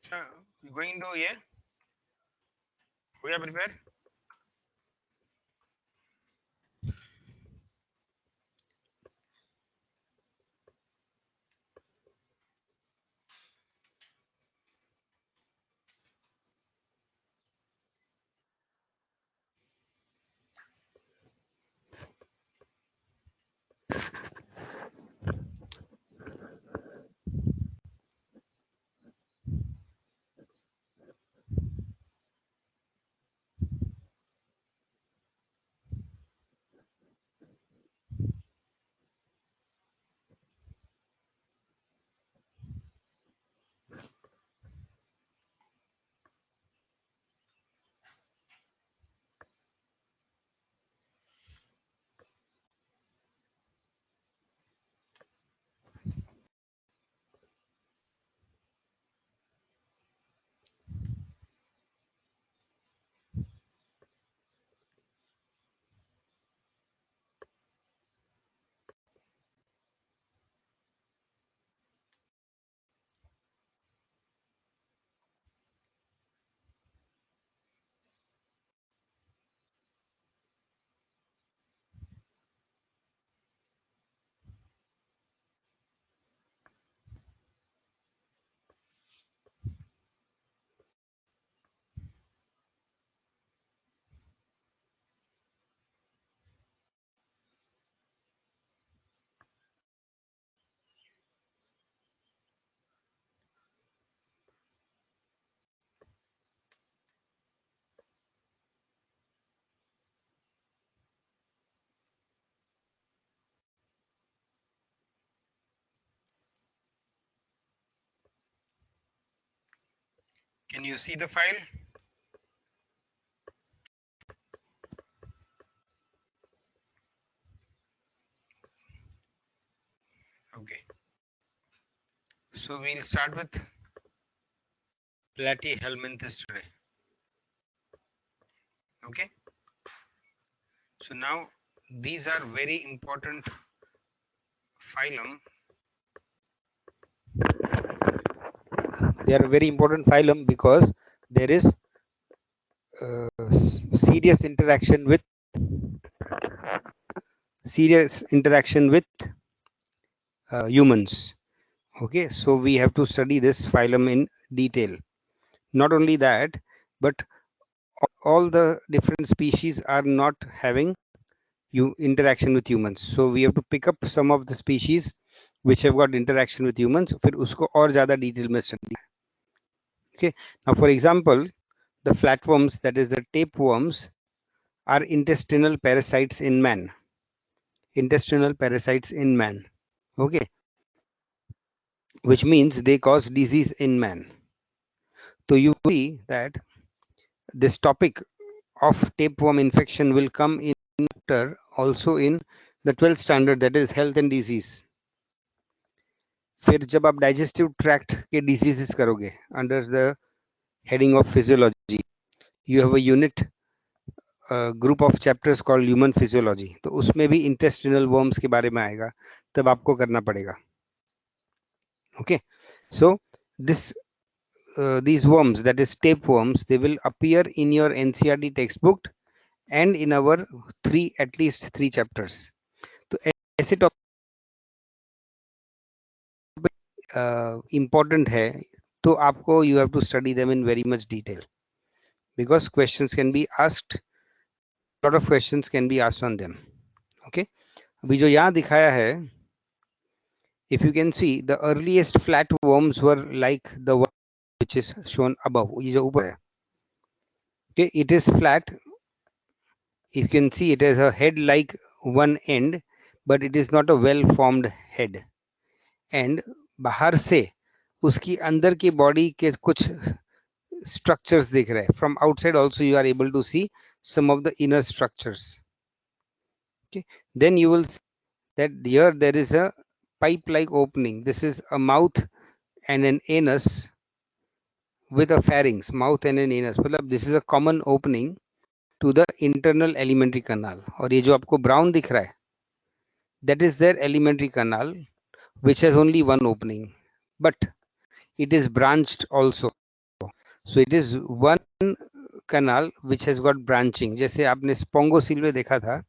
So going to ये we are prepared. Can you see the file? Okay. So we'll start with Platyhelminthes today. Okay. So now these are very important phylum. They are a very important phylum because there is serious interaction with humans. Okay, so we have to study this phylum in detail. Not only that, but all the different species are not having interaction with humans. So we have to pick up some of the species which have got interaction with humans. फिर उसको और ज़्यादा detail में study. Okay, now for example, the flatworms, that is the tapeworms, are intestinal parasites in man. Intestinal parasites in man. Okay, which means they cause disease in man. So you see that this topic of tapeworm infection will come in also in the 12th standard, that is health and disease. फिर जब आप digestive tract के diseases करोगे under the heading of physiology, you have a unit group of chapters called human physiology. तो उसमें भी intestinal worms के बारे में आएगा, तब आपको करना पड़ेगा. Okay, so this these worms, that is tapeworms, they will appear in your NCERT textbook and in our at least three chapters. तो ऐसे टॉपिक important है, तो आपको you have to study them in very much detail because questions can be asked, lot of questions can be asked on them. Okay, अभी जो यहाँ दिखाया है, if you can see, the earliest flatworms were like the one which is shown above. ये जो ऊपर है, okay, it is flat. You can see it has a head like one end, but it is not a well formed head. And बाहर से उसकी अंदर की body के कुछ structures दिख रहे हैं. From outside also you are able to see some of the inner structures. Okay, then you will see that here there is a pipe like opening. This is a mouth and an anus with a pharynx. Mouth and an anus, मतलब this is a common opening to the internal alimentary canal. और ये जो आपको brown दिख रहा है, that is their alimentary canal, which has only one opening, but it is branched also. So it is one canal which has got branching. जैसे आपने स्पोंगोसिल में देखा था,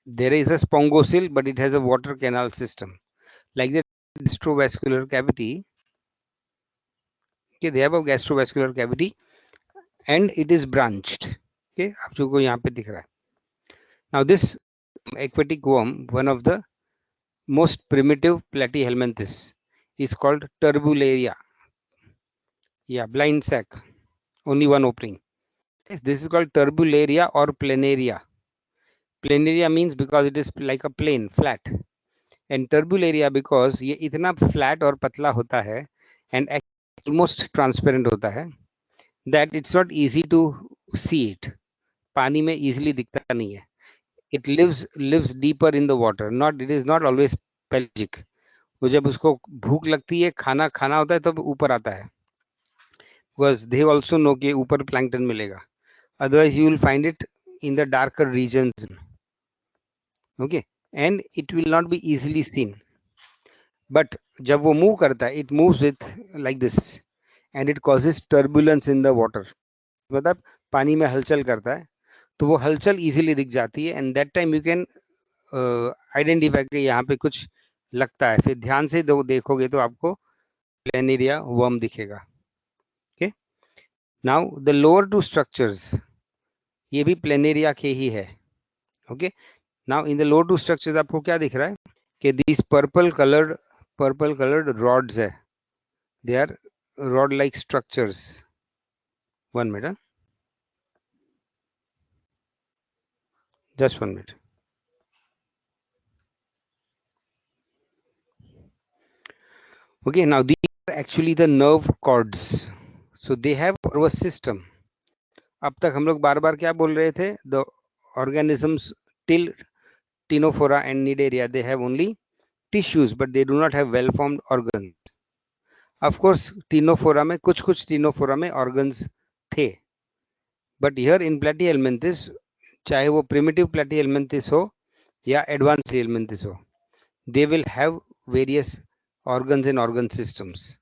there is a spongosil but it has a water canal system. Like the gastrovascular cavity, okay, they have a gastrovascular cavity and it is branched. Okay, आप जो को यहाँ पे दिख रहा है. Now this aquatic worm, one of the most primitive platyhelminthes, is called Turbularia. Yeah, blind sac, only one opening. Yes, this is called Turbularia or Planaria. Planaria means because it is like a plane, flat. And Turbularia because ये इतना flat और पतला होता है and almost transparent होता है that it's not easy to see it. पानी में easily दिखता नहीं है. It lives deeper in the water. It is not always pelagic. वो जब उसको भूख लगती है, खाना खाना होता है तब ऊपर आता है. Because they also know कि ऊपर plankton मिलेगा. Otherwise you will find it in the darker regions. Okay, and it will not be easily seen. But जब वो move करता है, it moves with like this, and it causes turbulence in the water. मतलब पानी में हलचल करता है, तो वो हलचल easily दिख जाती है, and that time you can identify कि यहाँ पे कुछ लगता है. फिर ध्यान से देखोगे तो आपको Planaria worm दिखेगा. Okay, now the lower two structures, ये भी Planaria के ही है. Okay, now in the lower two structures आपको क्या दिख रहा है कि these purple colored rods है. They are rod like structures. 1 minute. Just 1 minute. Okay, now these are actually the nerve cords. So they have a nervous system. अब तक हम लोग बार बार क्या बोल रहे थे? The organisms till Ctenophora and Cnidaria, they have only tissues, but they do not have well-formed organs. Of course, Ctenophora में कुछ Ctenophora में organs थे. But here in Platyhelminthes, चाहे वो primitive Platyhelminthes हो या advanced Platyhelminthes हो, they will have various organs and organ systems.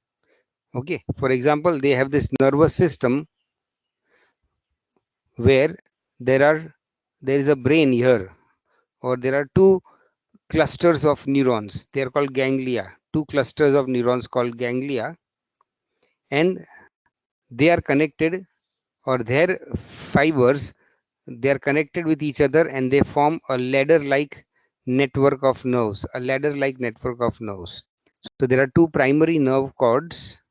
Okay, for example, they have this nervous system where there is a brain here, or there are two clusters of neurons. They are called ganglia. Two clusters of neurons called ganglia, and they are connected, or their fibers, they are connected with each other, and they form a ladder-like network of nerves. A ladder-like network of nerves. So there are two primary nerve cords,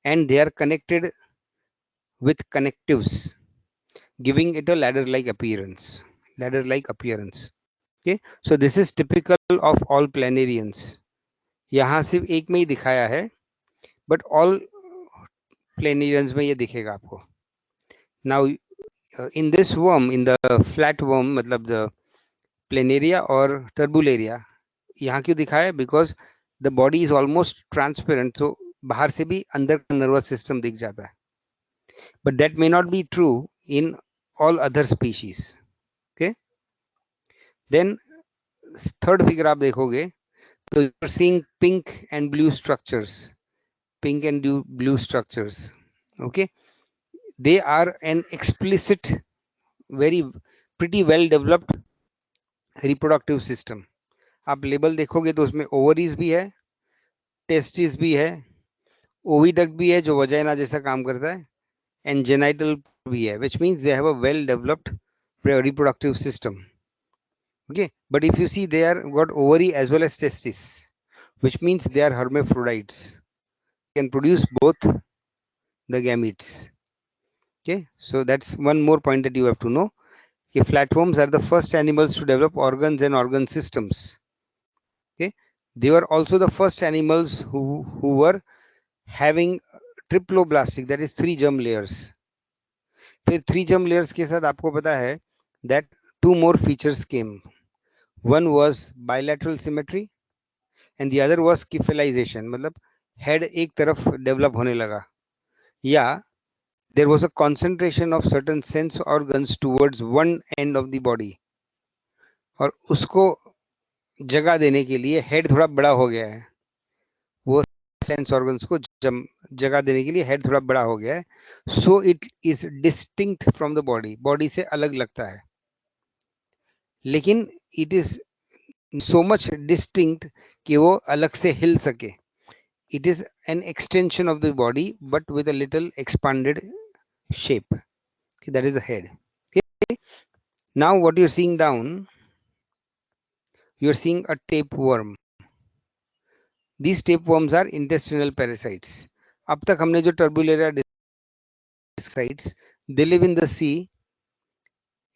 and they are connected with connectives, giving it a ladder-like appearance. Ladder-like appearance. Okay, so this is typical of all planarians. यहाँ सिर्फ एक में ही दिखाया है, but all planarians में ये दिखेगा आपको. Now in this worm, in the flat worm, मतलब the Planaria or Turbularia, यहाँ क्यों दिखाया? Because the body is almost transparent, so बाहर से भी अंदर का nervous system दिख जाता है. But that may not be true in all other species. Okay, then third figure आप देखोगे तो you are seeing pink and blue structures. Pink and blue structures. Okay, they are an explicit, very pretty well developed reproductive system. आप label देखोगे तो उसमें ovaries भी है, testis भी है, ओविडक्ट भी है जो वजाइना जैसा काम करता है, and genital भी है, which means they have a well developed reproductive system. Okay, but if you see, they are got ovary as well as testis, which means they are hermaphrodites, can produce both the gametes. Okay, so that's one more point that you have to know. Okay, flatworms are the first animals to develop organs and organ systems. Okay, they were also the first animals who were having triploblastic, that is 3 germ layers. फिर 3 germ layers के साथ आपको पता है that 2 more features came. One was bilateral symmetry and the other was cephalization, मतलब head एक तरफ develop होने लगा, या there was a concentration of certain sense organs towards one end of the body, और उसको जगह देने के लिए head थोड़ा बड़ा हो गया है, वो sense organs को जगह देने के लिए हेड थोड़ा बड़ा हो गया है, so it is distinct from the body, body से अलग लगता है, लेकिन it is so much distinct कि वो अलग से हिल सके. It is an extension of the body but with a little expanded shape. Okay, that is the head. Okay. Now what you're seeing down, you're seeing a tapeworm. These tapeworms are intestinal parasites. अब तक हमने जो turbularia parasites, they live in the sea,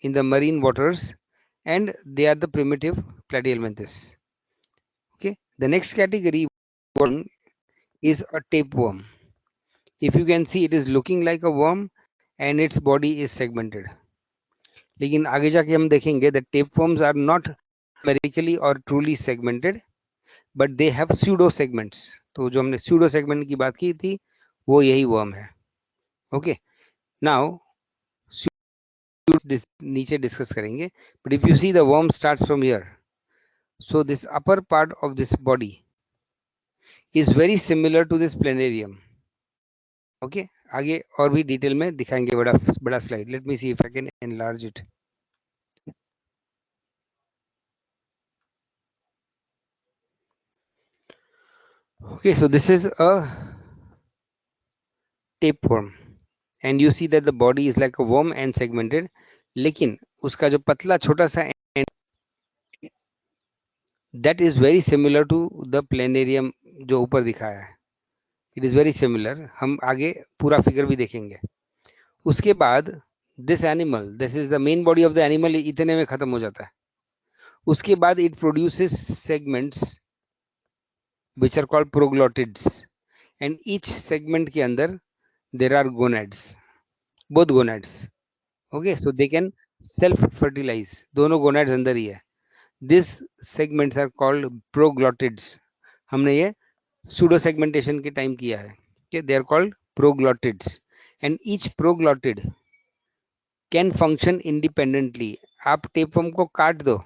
in the marine waters, and they are the primitive platyhelminthes. Okay. The next category is a tapeworm. If you can see, it is looking like a worm and its body is segmented. लेकिन आगे जाके हम देखेंगे that tapeworms are not numerically or truly segmented, but they have pseudo segments. तो जो हमने pseudo segment की बात की थी वो यही worm है. Okay. Now नीचे डिस्कस करेंगे, but if you see the worm starts from here, so this upper part of this body is very similar to this planarium. Okay. आगे और भी डिटेल में दिखाएंगे बड़ा बड़ा slide. Let me see if I can enlarge it. Okay, so this is a tapeworm and you see that the body is like a worm and segmented, लेकिन उसका जो पतला छोटा सा end, that is very similar to the planarium जो ऊपर दिखाया है. It is very similar. हम आगे पूरा फिगर भी देखेंगे. उसके बाद this animal, this is the main body of the animal, इतने में खत्म हो जाता है. उसके बाद it produces segments which are called proglottids, and each segment के अंदर there are gonads, both gonads. Okay, so they can self fertilize. दोनों gonads अंदर ही है. These segments are called proglottids. हमने ये pseudo segmentation के टाइम किया है. Okay, they are called proglottids, and each proglottid can function independently. आप tapeworm को काट दो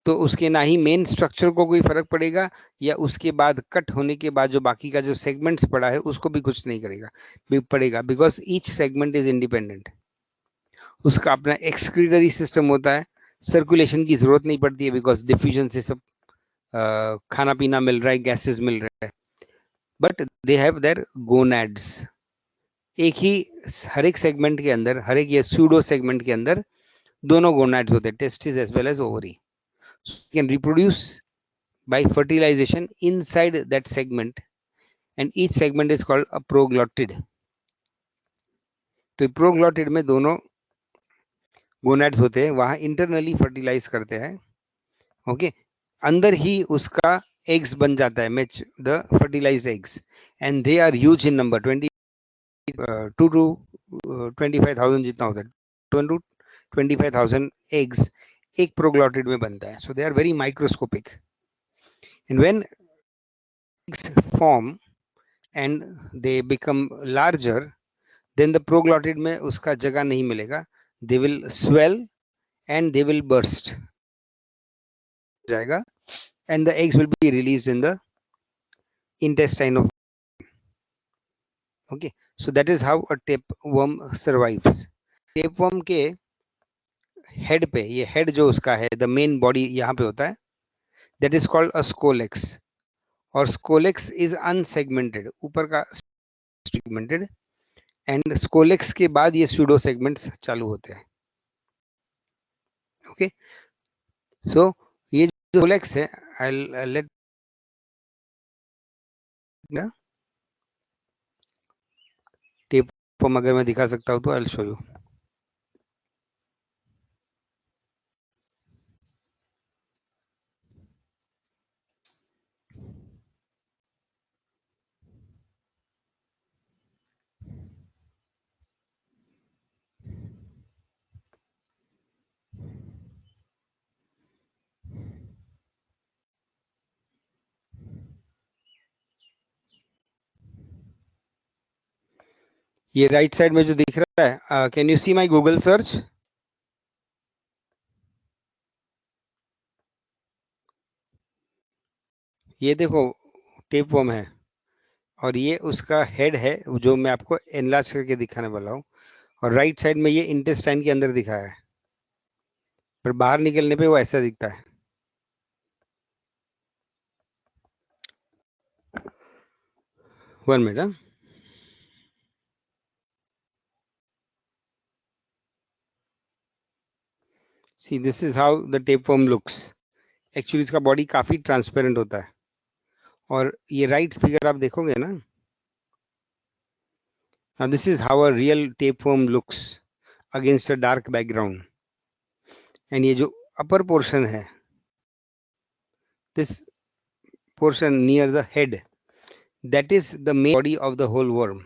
तो उसके ना ही मेन स्ट्रक्चर को कोई फर्क पड़ेगा, या उसके बाद कट होने के बाद जो बाकी का जो सेगमेंट्स पड़ा है उसको भी कुछ नहीं करेगा पड़ेगा, because each segment is independent. उसका अपना एक्सक्रीटरी सिस्टम होता है, सर्कुलेशन की जरूरत नहीं पड़ती है बिकॉज डिफ्यूजन से सब खाना पीना मिल रहा है, गैसेस मिल रहा है. But they have their gonads. एक ही हर एक सेगमेंट के अंदर, हर एक ये सूडो सेगमेंट के अंदर दोनों गोनैड्स होते हैं, testis as well as ovary. Can reproduce by fertilization inside that segment, and each segment is called a proglottid. तो प्रोग्लोटिड में दोनों गोनाड्स होते हैं, वहां इंटरनली फर्टिलाइज करते हैं. ओके. अंदर ही उसका एग्स बन जाता है, match the fertilised eggs, and they are huge in number. 2 to 25,000 जितना होता है. 2 to 25,000 एग्स एक प्रोग्लोटिड में बनता है. So they are very microscopic, and when eggs form and they become larger, then the proglottid में उसका जगह नहीं मिलेगा. They will swell and they will burst जाएगा, and the eggs will be released in the intestine of. Okay, so that is how a tapeworm survives. Tapeworm के head पे, ये head जो उसका है, the main body यहाँ पे होता है, that is called a scolex, और scolex is unsegmented, ऊपर का segmented, and scolex के बाद ये pseudo segments चालू होते हैं. Okay, so ये जो scolex है, I'll let ना tapeworm अगर मैं दिखा सकता हूँ तो I'll show you. ये राइट साइड में जो दिख रहा है, can you see my Google search? ये देखो टेपवर्म है, और ये उसका हेड है जो मैं आपको एनलार्ज करके दिखाने वाला हूँ, और राइट साइड में ये इंटेस्टाइन के अंदर दिखाया है, पर बाहर निकलने पे वो ऐसा दिखता है। 1 minute. See this is how the tapeworm looks. Actually इसका बॉडी काफी ट्रांसपेरेंट होता है, और ये राइट फिगर आप देखोगे ना, this is how a real tapeworm looks against a dark background. And ये जो अपर पोर्शन है, this portion near the head, that is the main body of the whole worm.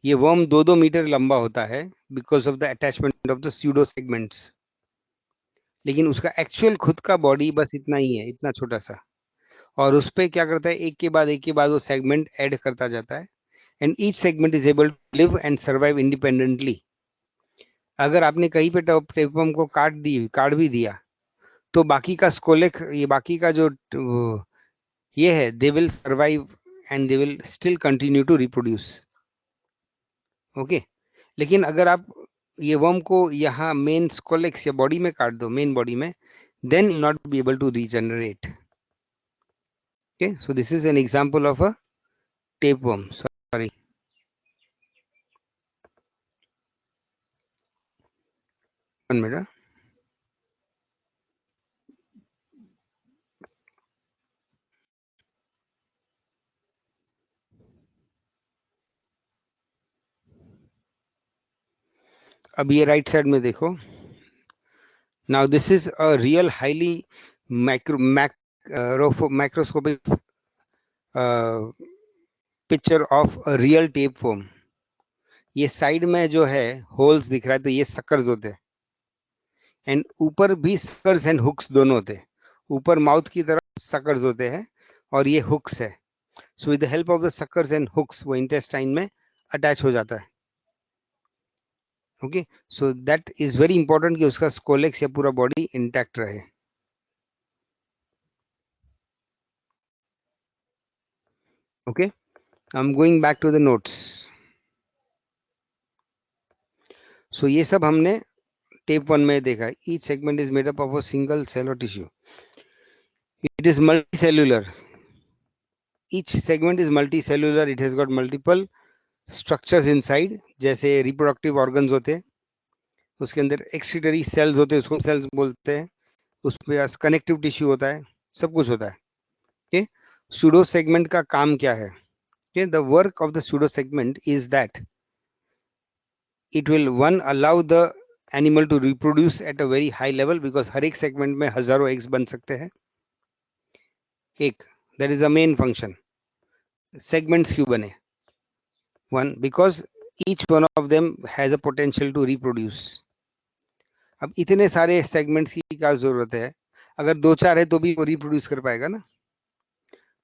ये वर्म 2-2 मीटर लंबा होता है because of the attachment of the pseudo segments, लेकिन उसका actual खुद का बॉडी बस इतना ही है, इतना छोटा सा। और उस पे क्या करता है, एक के बाद वो सेगमेंट ऐड करता जाता है, and each segment is able to live and survive independently. अगर आपने कहीं पे टेपवर्म को काट भी दिया, तो बाकी का स्कोलेक, ये बाकी का जो ये है, they will survive and they will still continue to reproduce. Okay, लेकिन अगर आप ये वर्म को यहाँ मेन स्कोलेक्स या बॉडी में काट दो, मेन बॉडी में, then you'll not be able to regenerate. Okay, so this is an example of a tapeworm. Sorry. 1 minute. अब ये राइट साइड में देखो. Now this is a real highly macroscopic picture of a real tapeworm. ये side में जो है holes दिख रहा है, तो ये सक्कर्स होते हैं, एंड ऊपर भी सक्कर्स एंड हुक्स दोनों होते हैं. ऊपर माउथ की तरफ सक्कर्स होते हैं और ये हुक्स है. So with the help of the suckers and hooks वो इंटेस्टाइन में अटैच हो जाता है. Okay, so that is very important कि उसका स्कोलेक्स या पूरा बॉडी इंटैक्ट रहे. Okay, I am going back to the notes. सो ये सब हमने टेप 1 में देखा. Each segment is made up of a single cell और tissue. It is multicellular. Each segment is multicellular. It has got multiple structures inside. जैसे reproductive organs होते हैं, उसके अंदर एक्सक्रीटरी सेल्स होते हैं, उसको सेल्स बोलते हैं. उस पे कनेक्टिव टिश्यू होता है, सब कुछ होता है. ओके, सूडो सेगमेंट का काम क्या है? Okay, the work of the pseudo segment is that it will one allow the animal to reproduce at a very high level, because हर एक segment में हजारों eggs बन सकते हैं. एक, that is the main function. Segments क्यों बने? One, because each one of them has a potential to reproduce. अब इतने सारे segments की क्या जरूरत है? अगर 2-4 है तो भी वो reproduce कर पाएगा ना?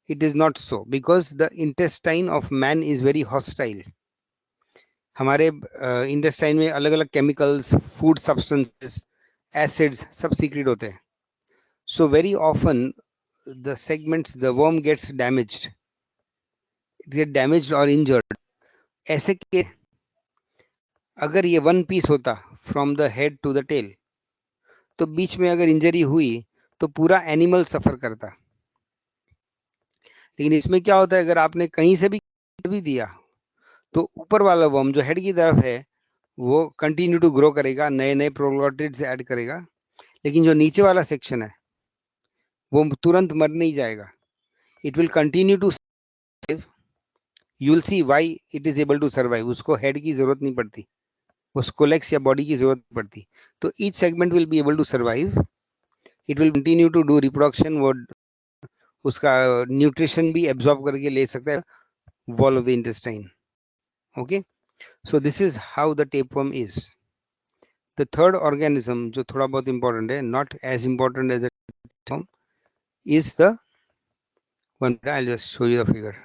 It is not so, because the intestine of man is very hostile. हमारे इंटेस्टाइन में अलग अलग केमिकल्स, फूड सब्सटेंसेस, एसिड्स सब सीक्रेट होते हैं. So very often the segments, the worm gets damaged, it get damaged और इंजर्ड. ऐसे के अगर ये वन पीस होता from the head to the tail, तो बीच में अगर इंजरी हुई तो पूरा एनिमल सफर करता. लेकिन इसमें क्या होता है, अगर आपने कहीं से भी दिया, तो ऊपर वाला वर्म जो हेड की तरफ है वो कंटिन्यू टू ग्रो करेगा, नए नए प्रोग्लोटिड्स ऐड करेगा. लेकिन जो नीचे वाला सेक्शन है वो तुरंत मर नहीं जाएगा. It will continue to survive. You will see why it is able to survive. उसको हेड की जरूरत नहीं पड़ती, उसको लेग्स या बॉडी की जरूरत नहीं पड़ती. तो each segment will be able to survive. It will continue to do reproduction. वो उसका न्यूट्रिशन भी एब्जॉर्ब करके ले सकता है wall of the intestine. Okay, so this is how the tapeworm is. The third organism जो थोड़ा बहुत इंपॉर्टेंट है, not as important as the tapeworm, is the one. I'll just show you the figure.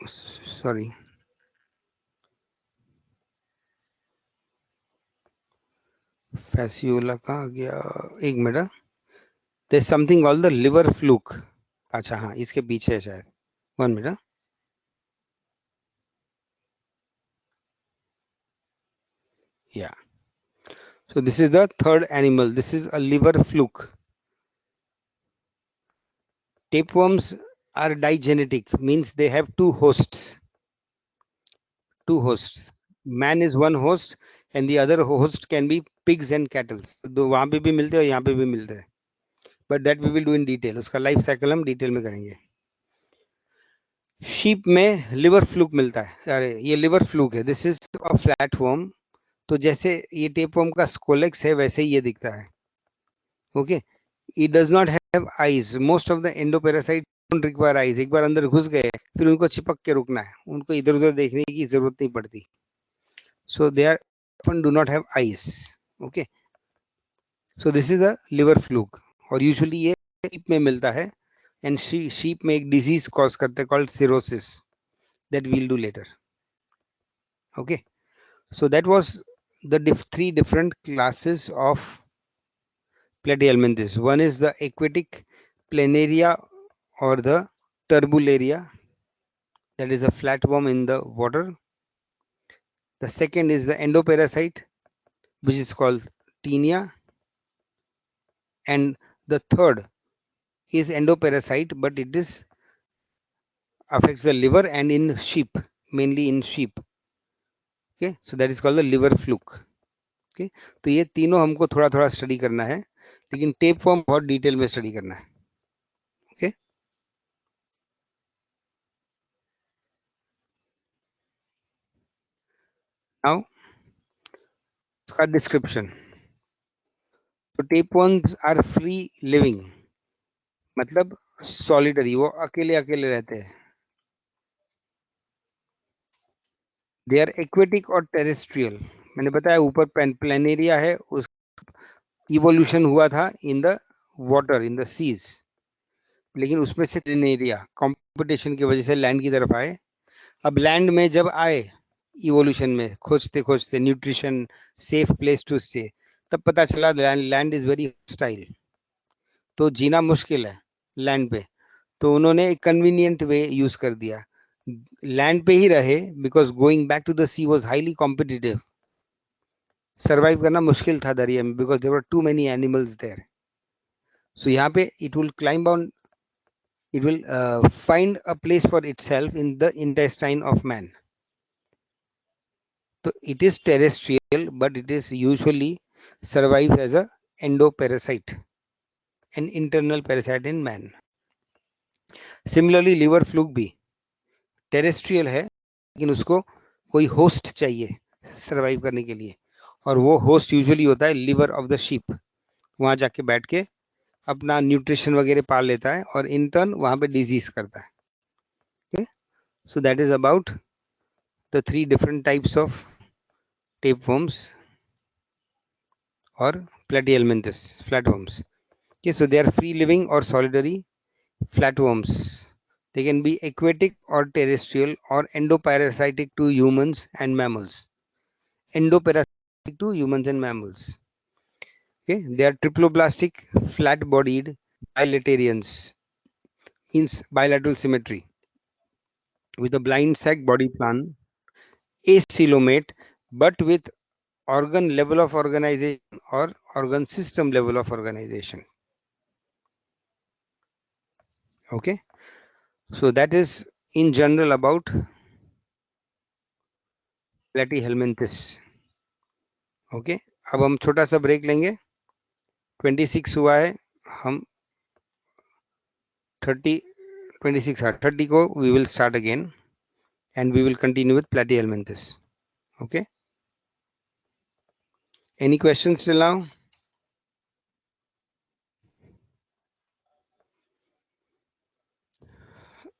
Sorry. Fasciola कहाँ गया? 1 minute. There's something called the liver fluke. अच्छा हाँ, इसके पीछे है शायद. 1 minute. Yeah. So this is the third animal. This is a liver fluke. Tapeworms are digenetic, means they have two hosts. Two hosts. Man is one host, and the other host can be pigs and cattle. तो वहां पे भी मिलते हैं और यहाँ पे भी मिलते हैं. But that we will do in detail. उसका लाइफ साइकिल हम डिटेल में करेंगे. शीप में लिवर फ्लूक मिलता है. अरे ये लिवर फ्लूक है. This is a flatworm. तो जैसे ये टेपवर्म का स्कोलेक्स है वैसे ही ये दिखता है. Okay. It does not have eyes. Most of the endoparasite don't require eyes. एक बार अंदर घुस गए फिर उनको चिपक के रुकना है. उनको इधर उधर देखने की जरूरत नहीं पड़ती. So they are often do not have eyes. Okay. So this is a liver fluke. और usually ये sheep में मिलता है. And sheep में एक disease cause करते हैं called cirrhosis. That we'll do later. Okay. So that was the three different classes of platyhelminthes. One is the aquatic planaria or the turbularia, that is a flatworm in the water. The second is the endoparasite, which is called Taenia. And the third is endoparasite, but it is affects the liver and in sheep, mainly in sheep. Okay, so that is called the liver fluke. Okay, तो ये तीनों हमको थोड़ा थोड़ा study करना है, लेकिन tape form बहुत डिटेल में स्टडी करना है. Okay. Now, उसका डिस्क्रिप्शन. तो टेपवर्म्स आर फ्री लिविंग, मतलब सॉलिटरी, वो अकेले अकेले रहते हैं. दे आर एक्वेटिक और टेरेस्ट्रियल. मैंने बताया ऊपर प्लेनेरिया है, उस इवोल्यूशन हुआ था in the water, in the seas, लेकिन उसमें से प्लेनेरिया कंपटीशन की वजह से लैंड की तरफ आए. अब लैंड में जब आए इवोल्यूशन में खोजते खोजते nutrition, safe place to stay, तब पता चला लैंड इज वेरी हॉस्टाइल, तो जीना मुश्किल है लैंड पे. तो उन्होंने एक कन्वीनियंट वे यूज कर दिया, लैंड पे ही रहे, because going back to the sea was highly competitive. Survive करना मुश्किल था दरिया में, because there were too many animals there. So यहाँ पे it will climb on, it will find a place for itself in the intestine of man. So it is terrestrial, but it is usually survives as a endoparasite, an internal parasite in man. Similarly, liver fluke भी terrestrial है, लेकिन उसको कोई host चाहिए survive करने के लिए, और वो होस्ट यूजुअली होता है लिवर ऑफ द शीप. वहां जाके बैठ के अपना न्यूट्रिशन वगैरह पाल लेता है और इंटर्न वहां पे डिजीज करता है. Okay? So that is about the three different types of tapeworms or platyhelminthes, flatworms. Okay, so they are free living or solitary flatworms. They can be aquatic or terrestrial or endoparasitic to humans and mammals. Endoparasitic to humans and mammals. Okay, they are triploblastic, flat-bodied bilaterians, means bilateral symmetry, with a blind sac body plan, acoelomate, but with organ level of organization or organ system level of organization. Okay, so that is in general about platyhelminthes. Okay, अब हम छोटा सा break लेंगे. 26 हुआ है, हम 30 को we will start again and we will continue with platyhelminthes. Okay, any questions till now?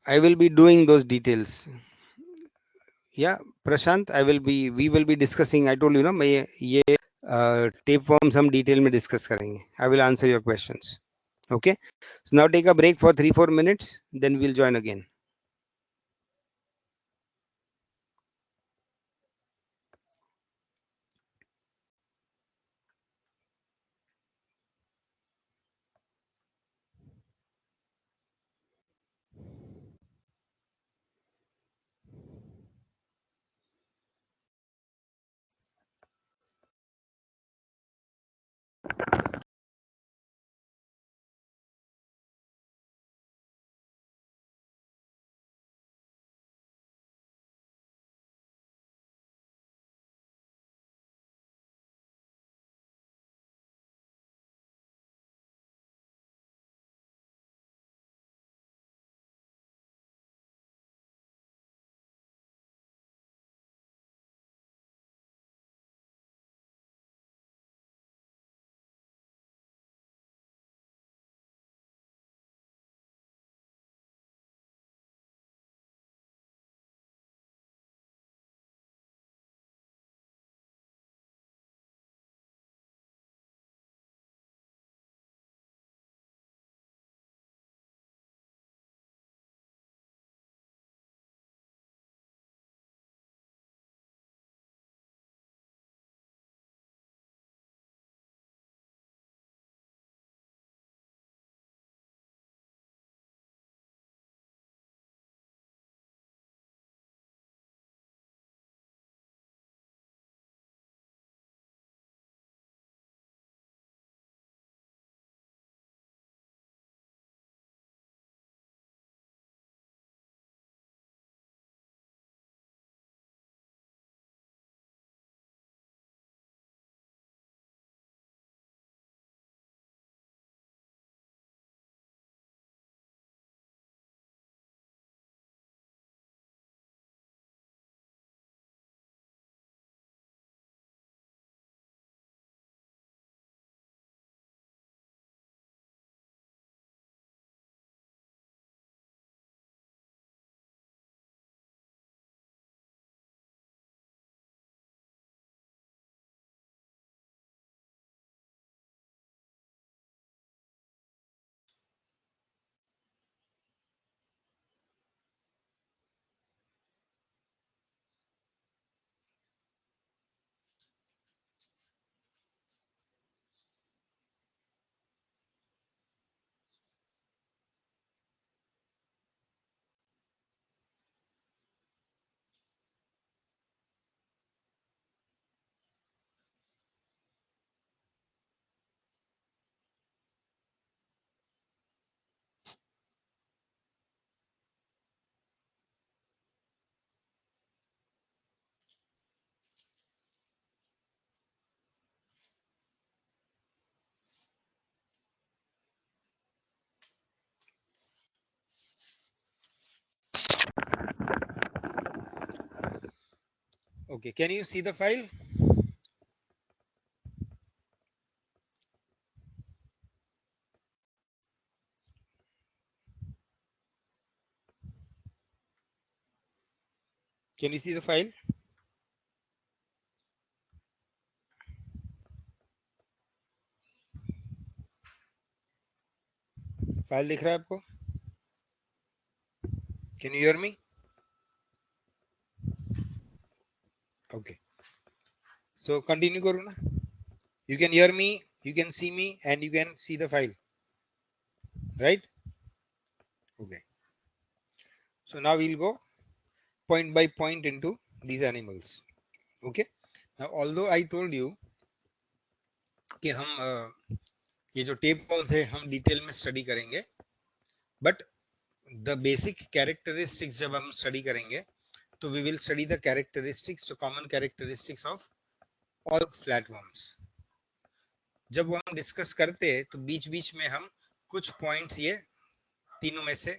I will be doing those details. Yeah, Prashant, we will be discussing. I told you ना, मैं ये tapeworms हम detail में discuss करेंगे. I will answer your questions. Okay, so now take a break for 3-4 minutes, then we'll join again. Okay, can you see the file? Can you see the file? File दिख रहा है आपको? Can you hear me? Okay. So continue करो ना. You can hear me, you can see me, and you can see the file. Right? Okay. So now we'll go point by point into these animals. Okay. Now although I told you कि हम ये जो tape forms है हम detail में study करेंगे, but the basic characteristics जब हम स्टडी करेंगे तो we will study the characteristics, जो common characteristics of all flatworms. जब वो हम डिस्कस करते हैं तो बीच बीच में हम कुछ पॉइंट्स ये तीनों में से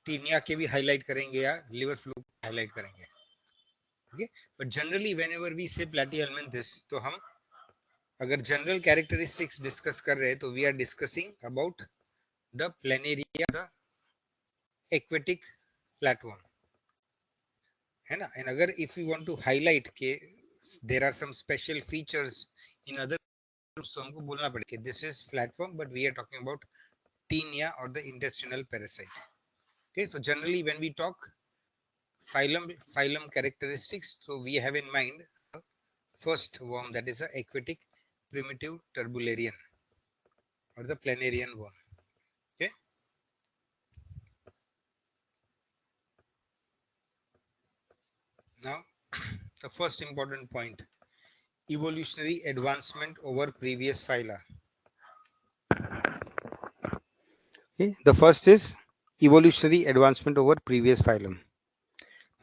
टीनिया के भी हाईलाइट करेंगे या लिवर फ्लू हाईलाइट करेंगे. Okay, but generally whenever we say platyhelminthes तो हम अगर जनरल कैरेक्टरिस्टिक्स डिस्कस कर रहे हैं तो we are discussing about the planaria, the aquatic flatworm, है ना. एंड अगर if you want to highlight के there are some special features in other, तो हमको बोलना पड़ेगा this is flatworm but we are talking about Taenia और the intestinal parasite. Okay, so generally when we talk phylum characteristics, so we have in mind the first worm, that is a aquatic primitive turbularian or the planarian worm. Okay, now the first important point, evolutionary advancement over previous phyla. Okay, the first is evolutionary advancement over previous phylum.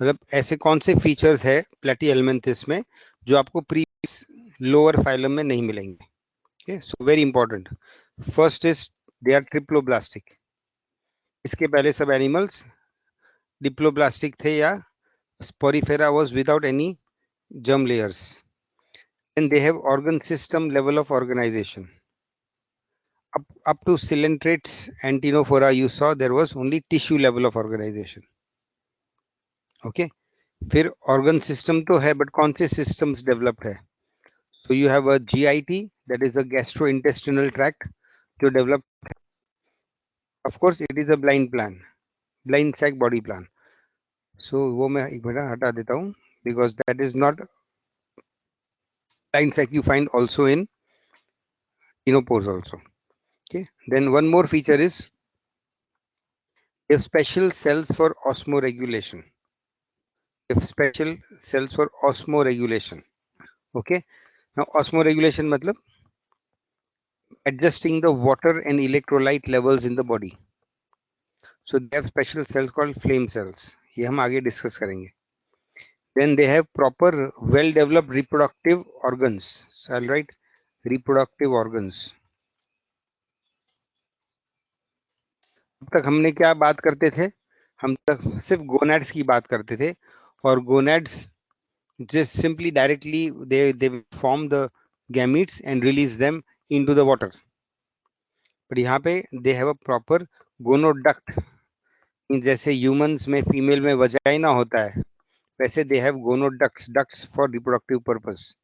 मतलब ऐसे कौन से features है Platyhelminthes में जो आपको previous lower phylum में नहीं मिलेंगे. Okay, so very important. First is they are triploblastic. इसके पहले सब एनिमल्स डिप्लोब्लास्टिक थे या स्पोरिफेरा was without any germ layers. And they have organ system level of organization. Up to Coelentrates, Antinophora you saw there was only tissue level of organization. Okay, फिर organ system तो है but कौन से systems developed है? So you have a GIT, that is a gastrointestinal tract, जो developed. Of course it is a blind sac body plan. So वो मैं एक मिनट हटा देता हूँ because that is not blind sac you find also in ctenopores also. Okay, then one more feature is they have special cells for osmoregulation. They have special cells for osmoregulation. Okay, now osmoregulation मतलब adjusting the water and electrolyte levels in the body. So they have special cells called flame cells. ये हम आगे discuss करेंगे. Then they have proper well developed reproductive organs. So I'll write reproductive organs. अब तक हमने क्या बात करते थे, हम तक सिर्फ गोनाड्स की बात करते थे और gonads just simply directly they form the gametes and release them into the water. but यहाँ पे they have a proper gonoduct. जैसे humans में फीमेल में वजाइना होता है वैसे they have gonoducts, ducts for reproductive purpose.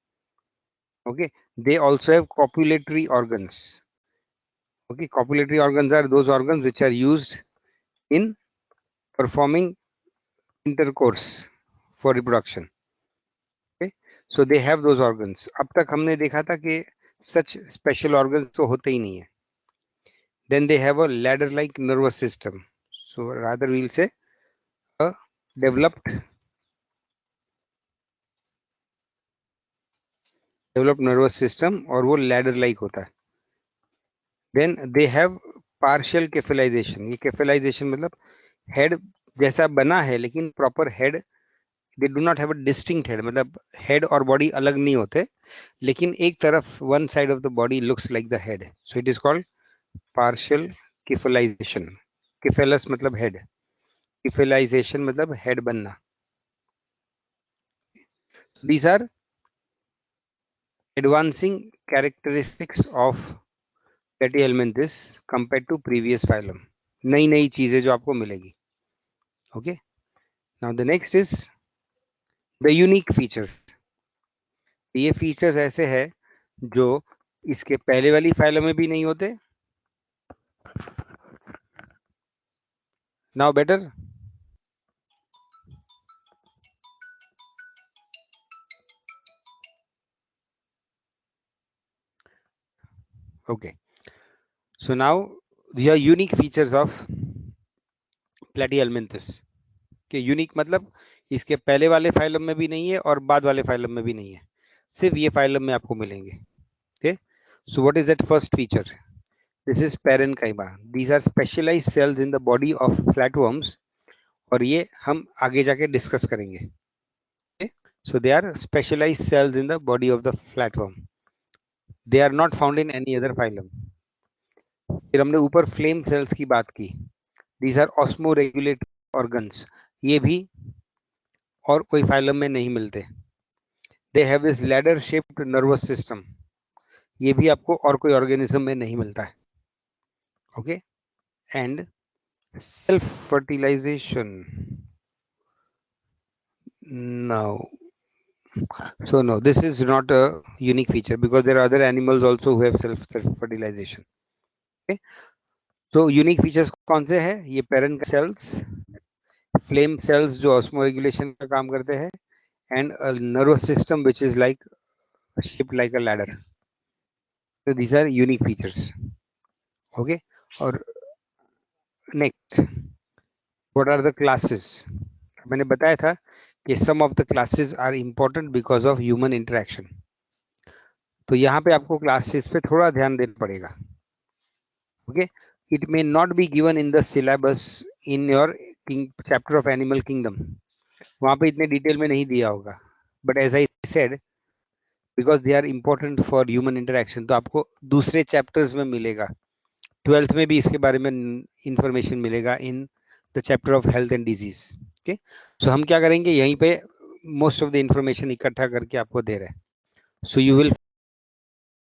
Okay, they also have copulatory organs. Okay, copulatory organs are those organs which are used in performing intercourse for reproduction. Okay, so they have those organs. अब तक हमने देखा था कि such special organs तो होते ही नहीं है. Then they have a ladder-like nervous system. So rather we'll say a developed nervous system और वो ladder-like होता है. Then they have partial cephalization. ये cephalization मतलब head जैसा बना है लेकिन proper head, they do not have a distinct head. मतलब head और body अलग नहीं होते लेकिन एक तरफ one side of the body looks like the head. So it is called partial cephalization. Cephalus मतलब head, cephalization मतलब head बनना. These are advancing characteristics of platyhelminthes compared to previous phylum. नई नई चीजें जो आपको मिलेगी. Okay. Now the next is the unique feature. ये फीचर्स ऐसे है जो इसके पहले वाली फाइलों में भी नहीं होते. Now better. Okay. So now the unique features of platyhelminthes. कि यूनिक मतलब इसके पहले वाले फाइलम में भी नहीं है और बाद वाले फाइलम में भी नहीं है, सिर्फ ये फाइलम में आपको मिलेंगे. Okay. So what is that first feature? This is parenchyma. These are specialised cells in the body of flatworms, और ये हम आगे जाके डिस्कस करेंगे. So they are specialised cells in the body of the flatworm. They are not found in any other phylum. फिर हमने ऊपर flame cells की बात की. These are osmoregulatory organs. ये भी और कोई फाइलम में नहीं मिलते. They have this ladder shaped nervous system. ये भी आपको और कोई ऑर्गेनिज्म में नहीं मिलता है. Okay. And self fertilisation. No. So no, this is not a unique feature because there are other animals also who have self fertilization. Okay. So unique features कौन से हैं? ये parent cells, flame cells जो osmo regulation का काम करते हैं, and a nervous system which is like shaped like a ladder. So these are unique features. Okay. और next, what are the classes? मैंने बताया था कि some of the classes are important because of human interaction. तो यहाँ पे आपको classes पे थोड़ा ध्यान देना पड़ेगा. Okay. It may not be given in the syllabus in your chapter of animal kingdom. वहां पे इतने डिटेल में नहीं दिया होगा, but as I said because they are important for human interaction, तो आपको दूसरे चैप्टर्स में मिलेगा. 12th में भी इसके बारे में इंफॉर्मेशन मिलेगा in the chapter of health and disease. Okay. So हम क्या करेंगे, यहीं पे मोस्ट ऑफ द इंफॉर्मेशन इकट्ठा करके आपको दे रहे हैं. So you will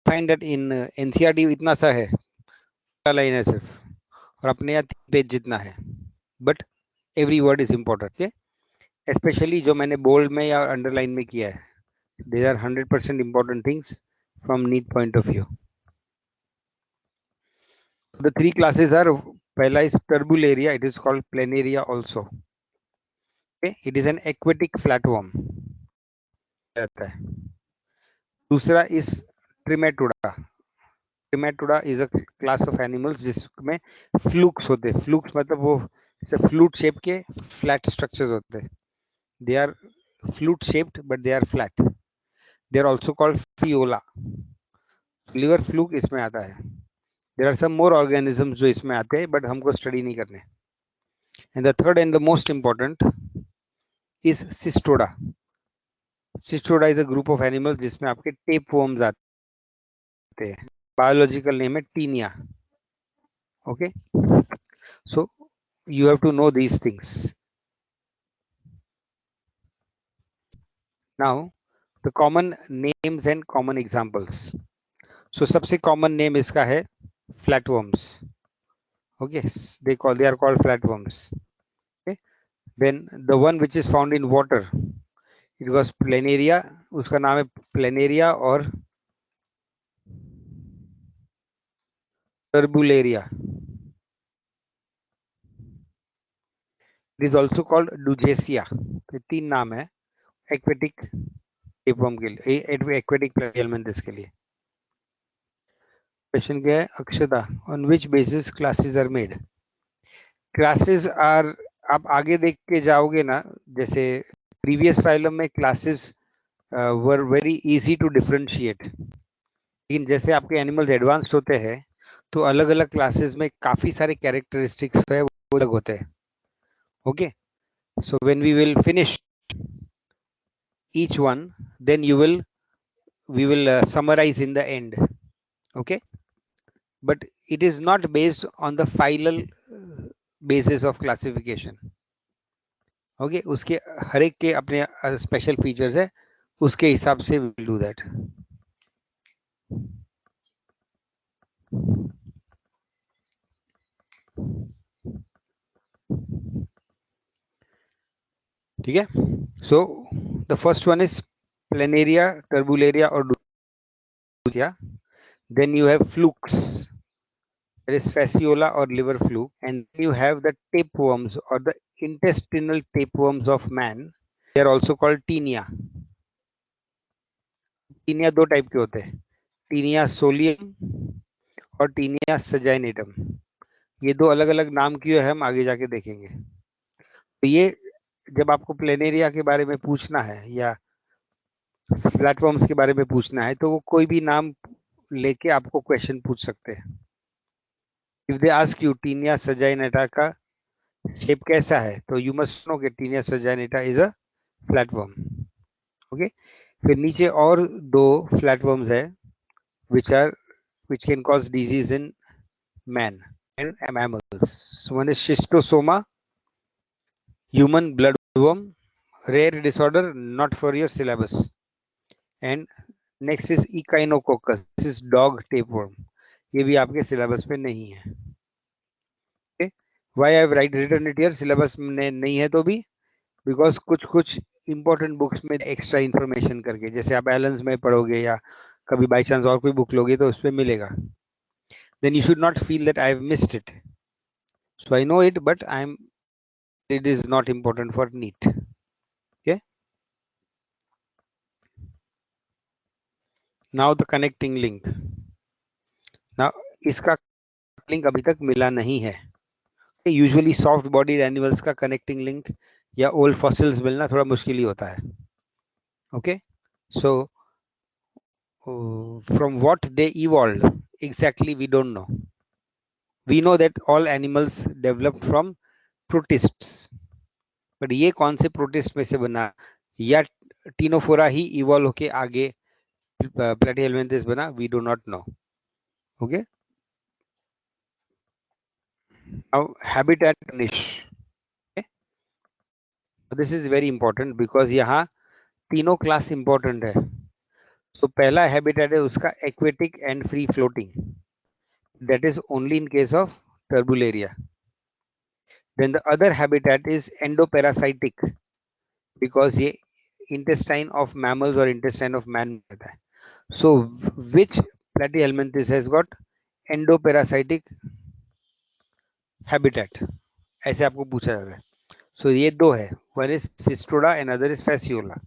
find that in NCERT इतना सा है, लाइन है सिर्फ, और अपने यहाँ 3 पेज जितना है, but every word is important. Okay. Specially जो मैंने बोल्ड में या अंडरलाइन में किया है, they are 100% important things from NEET point of view. The 3 classes are, पहला is turbellaria. It is called planaria also. It is an aquatic flatworm रहता है. दूसरा is trematoda. Trematoda is a class of animals जिसमें flukes होते हैं. Flukes मतलब वो जैसे फ्लूट शेप के फ्लैट स्ट्रक्चर्स होते हैं. They are flute shaped but they are flat. They are also called fasciola. Liver fluke इसमें आता है. There are some more organisms जो इसमें आते हैं, बट हमको स्टडी नहीं करने. And the third and the most important is cestoda. Cestoda is a group of animals जिसमें आपके टेप वर्म्स आते हैं. बायोलॉजिकल नेम है taenia. Okay. So you have to know these things. Now the common names and common examples. So सबसे common name इसका है flatworms. Okay, they are called flatworms. Okay. Then the one which is found in water, it was planaria. उसका नाम है planaria और turbularia. It is also called Dugesia. तो 3 नाम है aquatic tapeworm के लिए, aquatic platyhelminthes के लिए. क्वेश्चन क्या है? Akshata, on which basis classes are made? Classes are, आप आगे देख के जाओगे ना, जैसे प्रीवियस फाइलम में classes were very easy to differentiate, लेकिन जैसे आपके एनिमल्स एडवांस्ड होते हैं तो अलग अलग क्लासेस में काफी सारे कैरेक्टरिस्टिक्स है वो अलग होते हैं. Okay. So when we will finish each one, then we will summarize in the end. Okay. But it is not based on the phylal basis of classification. Okay. उसके हर एक के अपने स्पेशल फीचर्स है, उसके हिसाब से we will do that. ठीक है. So the first one is planaria, turbularia or ducia. Then you have flukes. There is fasciola or liver fluke, and then you have the tapeworms or the intestinal tapeworms of man. They are also called tinea. Tinea दो type के होते हैं, taenia solium और taenia सजाइनेटम. ये दो अलग अलग नाम की है, हम आगे जाके देखेंगे. तो ये जब आपको प्लेनेरिया के बारे में पूछना है या प्लेटफॉर्म्स के बारे में पूछना है, तो वो कोई भी नाम लेके आपको क्वेश्चन पूछ सकते हैं. If they ask you taenia saginata का शेप कैसा है, तो यू मस्ट नो कि taenia saginata is a flatworm. Okay. फिर नीचे और दो फ्लैटवर्म्स है which can cause disease in man and mammals. So one is schistosoma, human bloodworm, rare disorder, not for your syllabus. And next is echinococcus. This is dog tapeworm. ये भी आपके syllabus पे नहीं है. Okay? Why I have written it here? Syllabus में नहीं है तो भी बिकॉज कुछ इंपॉर्टेंट बुक्स में एक्स्ट्रा इंफॉर्मेशन करके, जैसे आप एलन्स में पढ़ोगे या कभी बाई चांस और कोई बुक लोगे तो उसमें मिलेगा. Then you should not feel that I have missed it. So I know it but it is not important for NEET. Okay. Now the connecting link. Now इसका लिंक अभी तक मिला नहीं है. यूजुअली सॉफ्ट बॉडीड एनिमल्स का connecting link या old fossils मिलना थोड़ा मुश्किल ही होता है. Okay. So from what they evolved exactly we don't know. We know that all animals developed from protists, but ये कौन से प्रोटिस्ट में से बना, या टीनोफोरा ही इवॉल्व होके आगे प्लेटिहेल्मिन्थेस बना, we do not know. Okay. Now habitat niche. Okay. This is very important because यहाँ तीनों क्लास इंपॉर्टेंट है. So पहला हैबिटेट है उसका aquatic and free floating. That is only in case of turbularia. Then the other habitat is endoparasitic because ये intestine of mammals or intestine of man में रहता है. So which platyhelminthes has got endoparasitic habitat? ऐसे आपको पूछा जाता है. So ये दो है, one is cystoda and other is fasciola.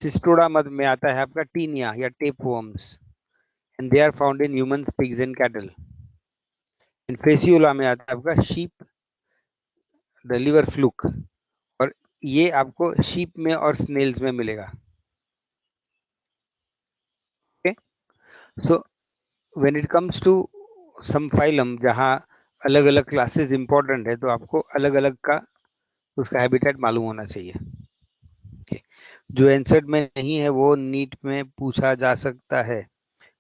Cystoda मत में आता है आपका टीनिया या tapeworms, and they are found in humans, pigs and cattle. And fasciola में आता है आपका sheep, the liver fluke, और ये आपको sheep में और snails में मिलेगा. Okay. So when it comes to some phylum जहाँ अलग अलग क्लासेस इंपॉर्टेंट है, तो आपको अलग अलग का उसका हैबिटेट मालूम होना चाहिए. okay. जो एंसर्ड में नहीं है वो नीट में पूछा जा सकता है.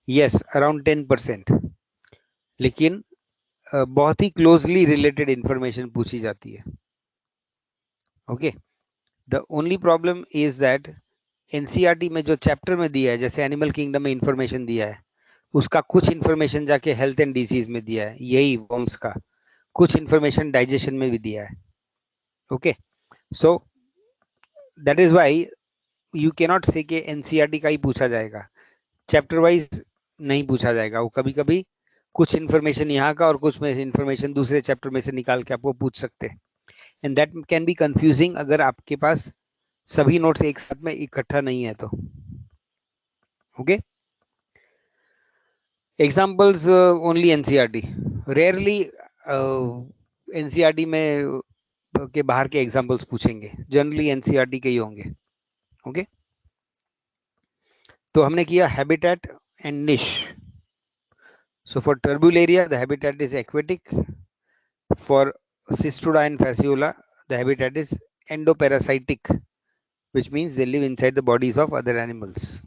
यस, अराउंड 10%, लेकिन बहुत ही क्लोजली रिलेटेड इंफॉर्मेशन पूछी जाती है. Okay. The only problem is that NCERT में जो चैप्टर में दिया है, जैसे एनिमल किंगडम में इंफॉर्मेशन दिया है, उसका कुछ इंफॉर्मेशन जाके हेल्थ एंड डिजीज में दिया है, यही वर्म्स का कुछ इंफॉर्मेशन डाइजेशन में भी दिया है. Okay. So that is why you can not से कि एनसीईआरटी का ही पूछा जाएगा, चैप्टर वाइज नहीं पूछा जाएगा. वो कभी कभी कुछ इंफॉर्मेशन यहाँ का और कुछ में इंफॉर्मेशन दूसरे चैप्टर में से निकाल के आपको पूछ सकते हैं. And that can be confusing अगर आपके पास सभी नोट्स एक साथ में इकट्ठा नहीं है तो. Okay. Examples only NCERT. Rarely NCERT में के बाहर के एग्जाम्पल्स पूछेंगे, जनरली एनसीईआरटी के ही होंगे. ओके. तो हमने किया हैबिटेट एंड निश. So for turbularia, the habitat is aquatic. For cystoda and fasciola, the habitat is endoparasitic, which means they live inside the bodies of other animals.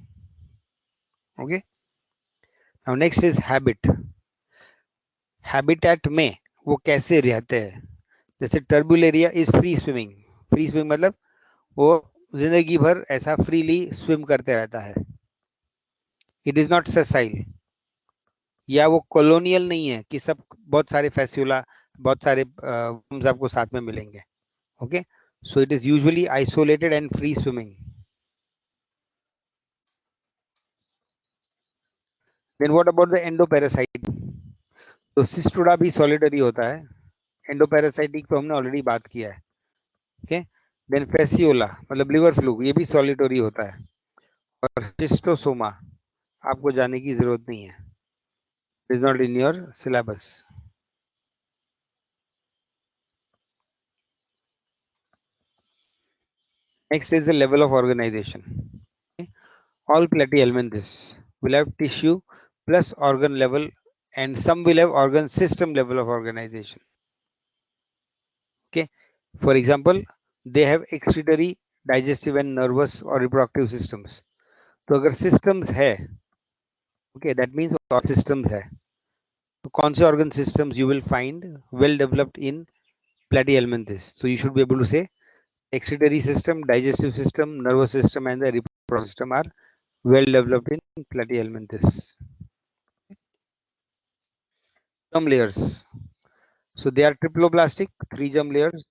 Okay. Now next is habit. Habitat में वो कैसे रहते हैं. जैसे turbularia is free swimming. Free swimming मतलब वो जिंदगी भर ऐसा फ्रीली स्विम करते रहता है. इट इज नॉट ससाइल, या वो कॉलोनियल नहीं है कि सब बहुत सारे फैस्यूला, बहुत सारे worms आपको साथ में मिलेंगे. Okay, so it is usually isolated and free swimming. Then what about the endoparasite? तो सिस्टोडा भी सॉलिटरी होता है. एंडोपैरासाइटिक तो हमने ऑलरेडी बात किया है. ओके, देन फेसियोला मतलब लिवर फ्लू, ये भी सॉलिटरी होता है. और शिस्टोसोमा आपको जाने की जरूरत नहीं है, it is not in your syllabus. Next is the level of organization. Okay? All platyhelminthes will have tissue plus organ level, and some will have organ system level of organization. Okay, for example, they have excretory, digestive and nervous or reproductive systems. तो अगर systems है, okay, that means all systems है. तो कौन से organ systems you will find well developed in platyhelminthes? So you should be able to say excretory system, digestive system, nervous system and the reproductive system are well developed in platyhelminthes. Germ layers. So they are triploblastic, 3 germ layers,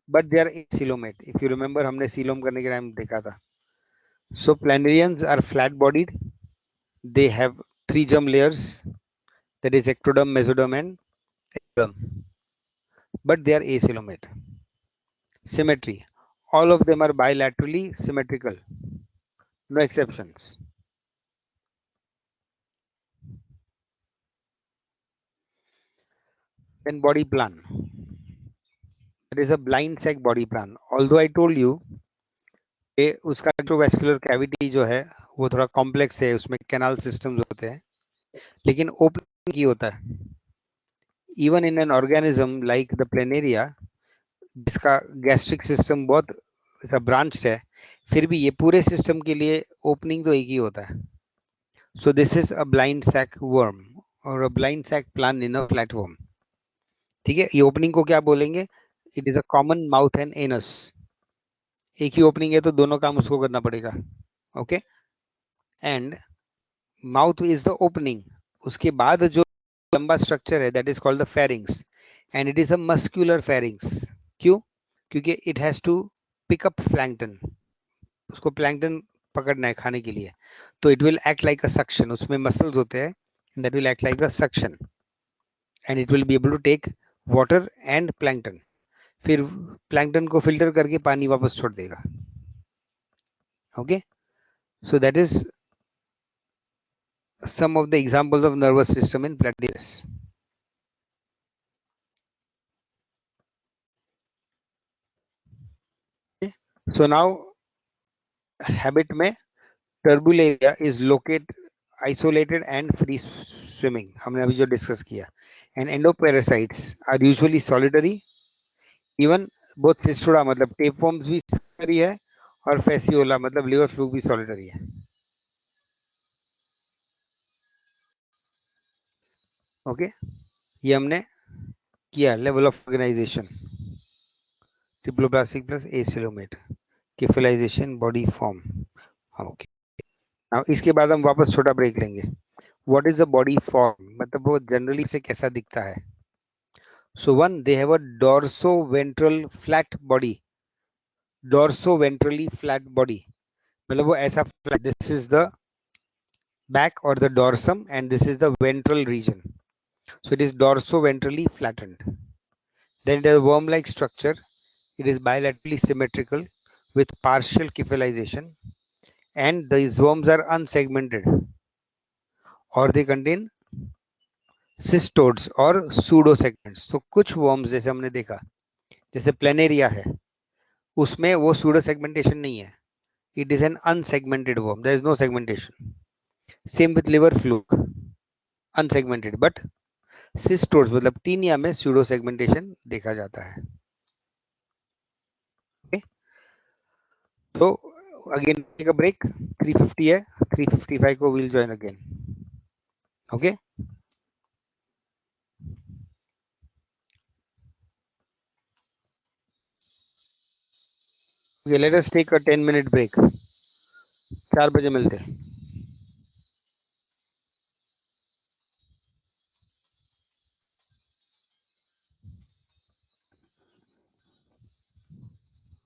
but they are acoelomate. If you remember, हमने coelom करने के time देखा था. So planarians are flat-bodied. They have 3 germ layers, that is ectoderm, mesoderm, and ectoderm, but they are acoelomate. Symmetry. All of them are bilaterally symmetrical. No exceptions. Then body plan. That is a blind sac body plan. Although I told you उसका जो vascular cavity जो है वो थोड़ा complex है, उसमें canal systems होते हैं, लेकिन ओपन की होता है. Even in an organism like the planaria, जिसका गैस्ट्रिक सिस्टम बहुत ऐसा ब्रांच्ड है, फिर भी ये पूरे सिस्टम के लिए ओपनिंग तो एक ही होता है. So this is a blind sac worm और a blind sac plan in a platform. ठीक है, ये ओपनिंग को क्या बोलेंगे? It is a common mouth and anus. एक ही ओपनिंग है तो दोनों काम उसको करना पड़ेगा. Okay, and mouth is the opening. उसके बाद जो लंबा स्ट्रक्चर है that is called the pharynx, and it is a muscular pharynx. क्यों? क्योंकि it has to pick up plankton. उसको प्लैंकटन पकड़ना है खाने के लिए, तो it will act like a suction. उसमें मसल्स होते हैं that will act like a suction, and it will be able to take water and plankton. फिर प्लैंकटन को फिल्टर करके पानी वापस छोड़ देगा. Okay, so that is some of the examples of nervous system in platypus. Okay. So now habit में turbularia is located isolated and free swimming, हमने अभी जो डिस्कस किया. And endoparasites are usually solitary. Even both cystoda मतलब tapeworms भी solitary है और fasciola मतलब liver fluke भी solitary है. Okay okay? ये हमने किया level of organization. Triploblastic plus acoelomate, cephalization, body form. Okay, now इसके बाद हम वापस छोटा ब्रेक लेंगे. What is the body form, मतलब वो जनरली से कैसा दिखता है? So one, they have a dorso ventral flat body. Dorso ventrally flat body मतलब वो ऐसा flat. This is the back और the dorsum and this is the ventral region. So it is dorso ventrally flattened. Then it has a worm-like structure. It is bilaterally symmetrical with partial kephalization, and these worms are unsegmented or they contain cestodes और pseudo segments. तो कुछ worms जैसे हमने देखा, जैसे planaria है, उसमें वो सूडो सेगमेंटेशन नहीं है. It is an unsegmented worm, there is no segmentation. Same with liver fluke, unsegmented. But cestodes मतलब टीनिया में सूडो सेगमेंटेशन देखा जाता है. okay? तो अगेन टेक अ ब्रेक. 350 है, 355 को will join again. Okay, Okay, let us take a 10-minute break. 4 बजे मिलते हैं.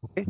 Okay.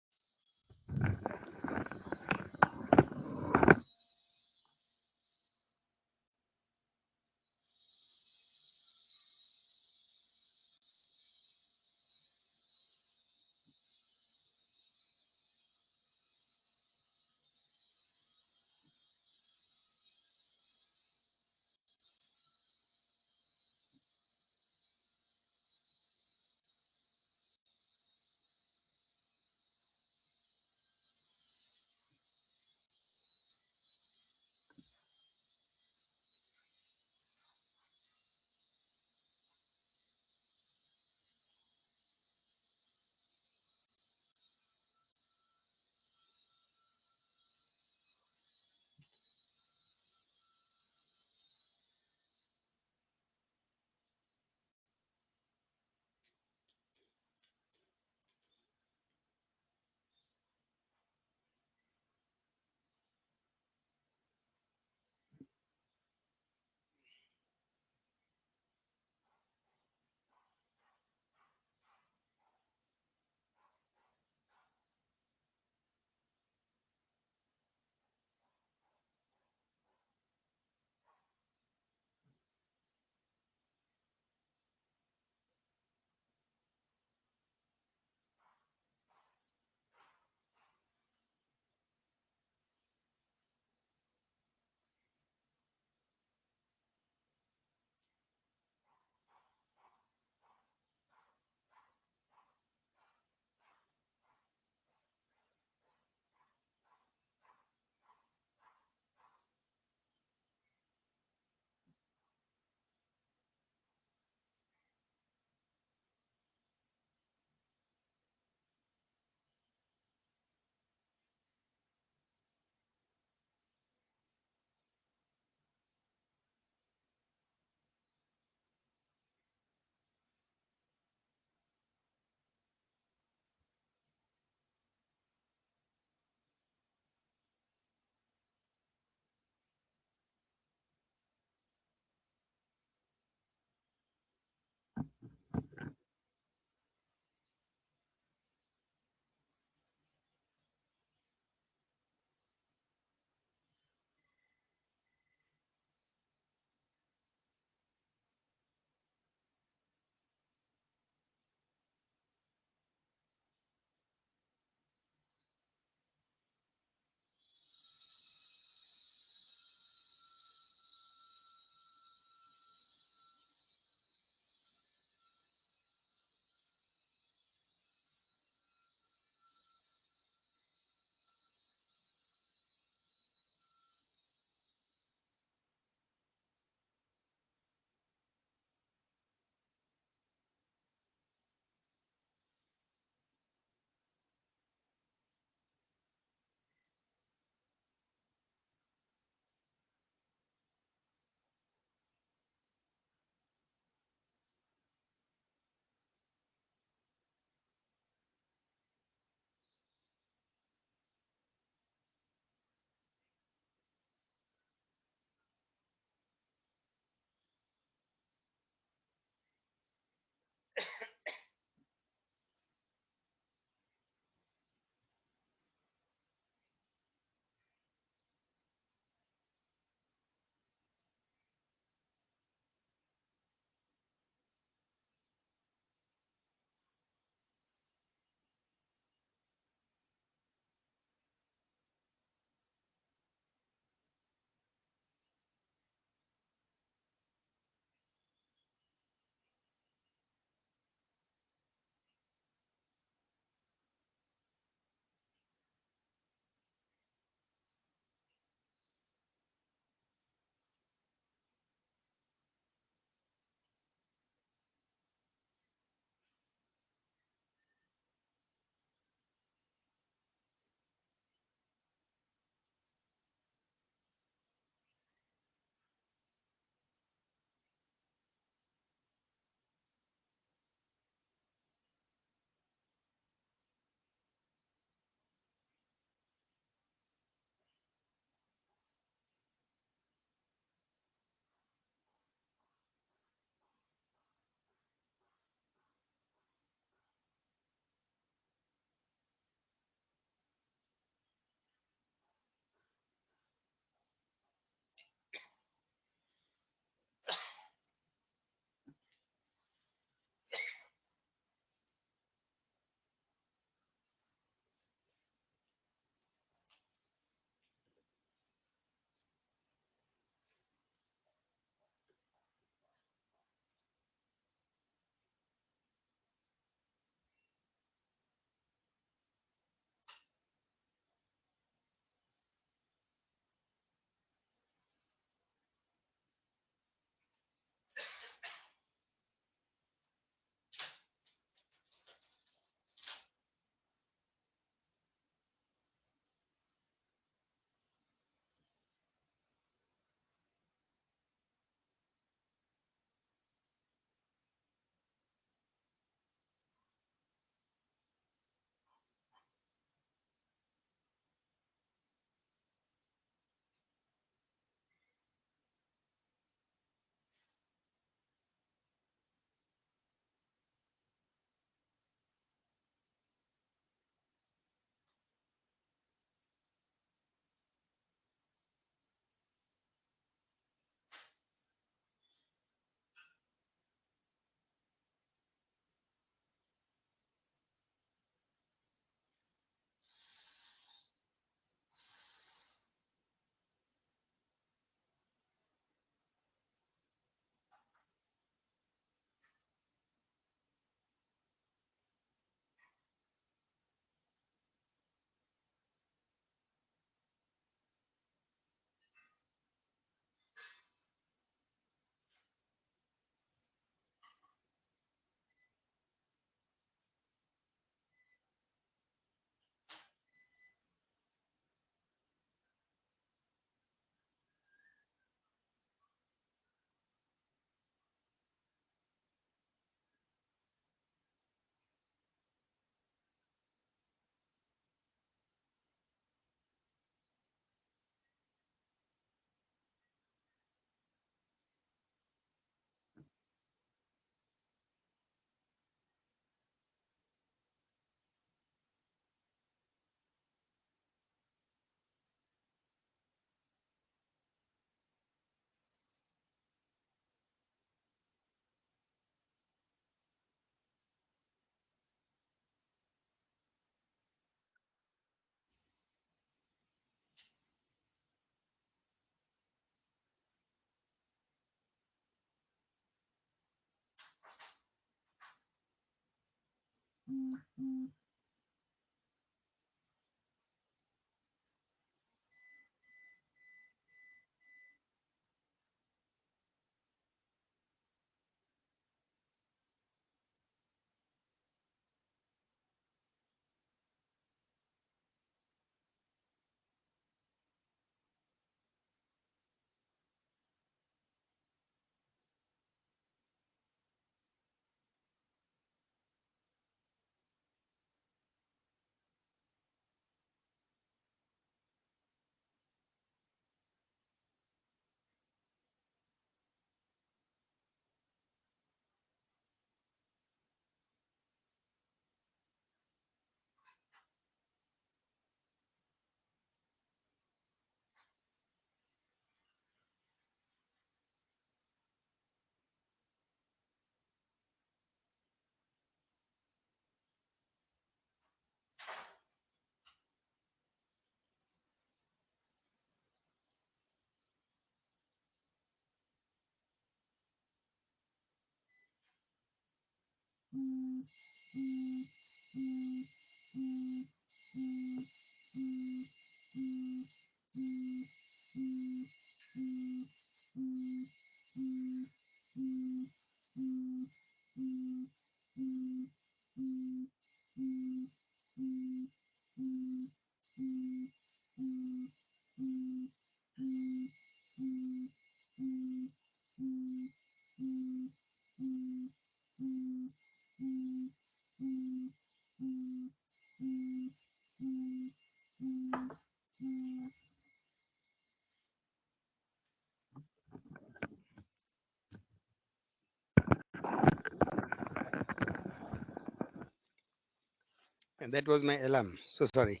And that was my alarm. So sorry.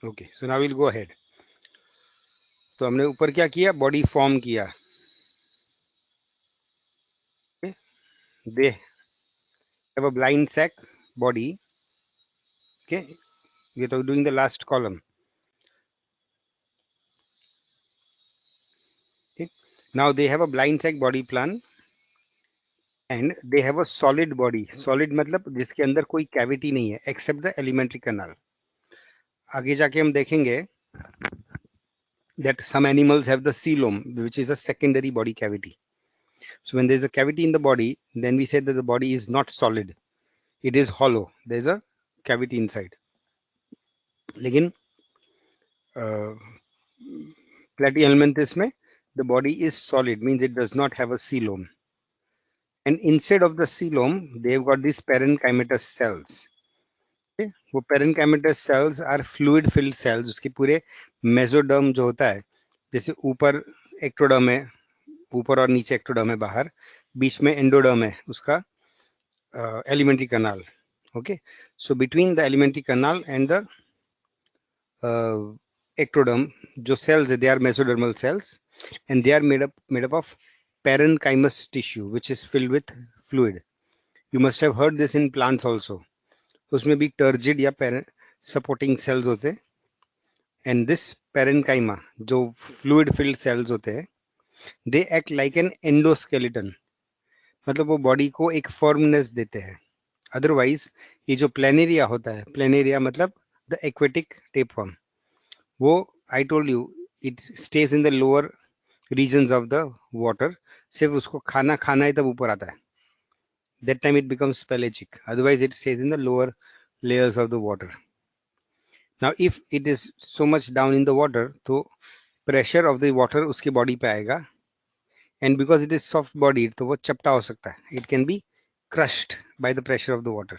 Okay, so now we'll go ahead. तो हमने ऊपर क्या किया, बॉडी फॉर्म किया. They have a blind sac body. Okay, we are doing the last column. Okay, now they have a blind sac body plan and they have a solid body. Solid मतलब जिसके अंदर कोई cavity नहीं है except the alimentary canal. आगे जाके हम देखेंगे that some animals have the coelom, which is a secondary body cavity. So when there is a cavity in the body, then we say that the body is not solid. It is hollow. There is a cavity inside. लेकिन platyhelminthes में the body is solid, means it does not have a coelom. And inside of the coelom, they have got these parenchymatous cells. Okay? वो parenchymatous cells are fluid filled cells. उसके पूरे mesoderm जो होता है, जैसे ऊपर ectoderm है, ऊपर और नीचे ectoderm है बाहर, बीच में endoderm है उसका alimentary canal. Okay, so between the alimentary canal and the ectoderm, जो cells है, they are mesodermal cells and they are made up of parenchymus tissue which is filled with fluid. You must have heard this in plants also. उसमें भी turgid या supporting cells होते हैं. And this parenchyma, जो fluid filled cells होते हैं, they act like an endoskeleton. मतलब वो बॉडी को एक फॉर्मनेस देते हैं. अदरवाइज ये जो प्लेनेरिया होता है, प्लेनेरिया मतलब द एक्वेटिक टेपवर्म, वो I told you it stays in the lower regions of the water. सिर्फ उसको खाना खाना है तब ऊपर आता है. That time it becomes pelagic, otherwise it stays in the lower layers of the water. Now if it is so much down in the water, तो pressure of the water उसकी body पे आएगा, and because it is soft bodied, तो वो चपटा हो सकता है. It can be crushed by the pressure of the water.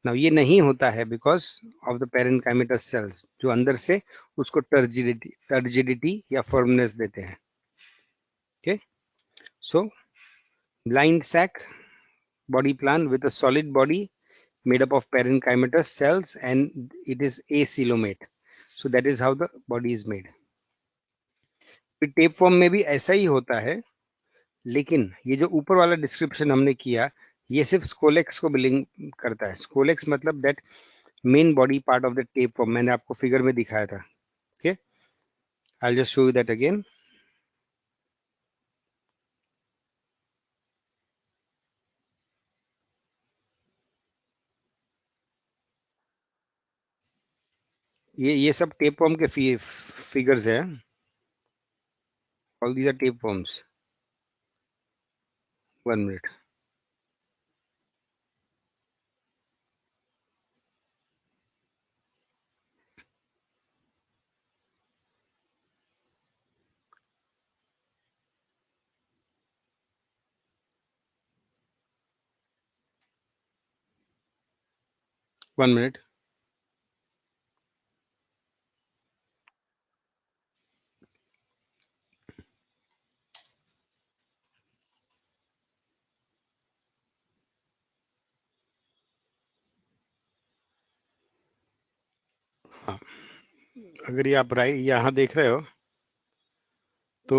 Now ये नहीं होता है because of the parenchymatous cells, जो अंदर से उसको turgidity या firmness देते हैं. Okay, so blind sac body plan with a solid body made up of parenchymatous cells and it is acoelomate. So that is how the body is made. Tape form में भी ऐसा ही होता है, लेकिन ये जो ऊपर वाला डिस्क्रिप्शन हमने किया, ये सिर्फ स्कोलेक्स को बिलिंग करता है. स्कोलेक्स मतलब that main body part of the tape form. मैंने आपको फिगर में दिखाया था. Okay, I will just show you that again. ये सब टेप वर्म के फिगर्स है. All these are tapeworms. 1 minute. 1 minute. हाँ, अगर ये आप यहाँ देख रहे हो तो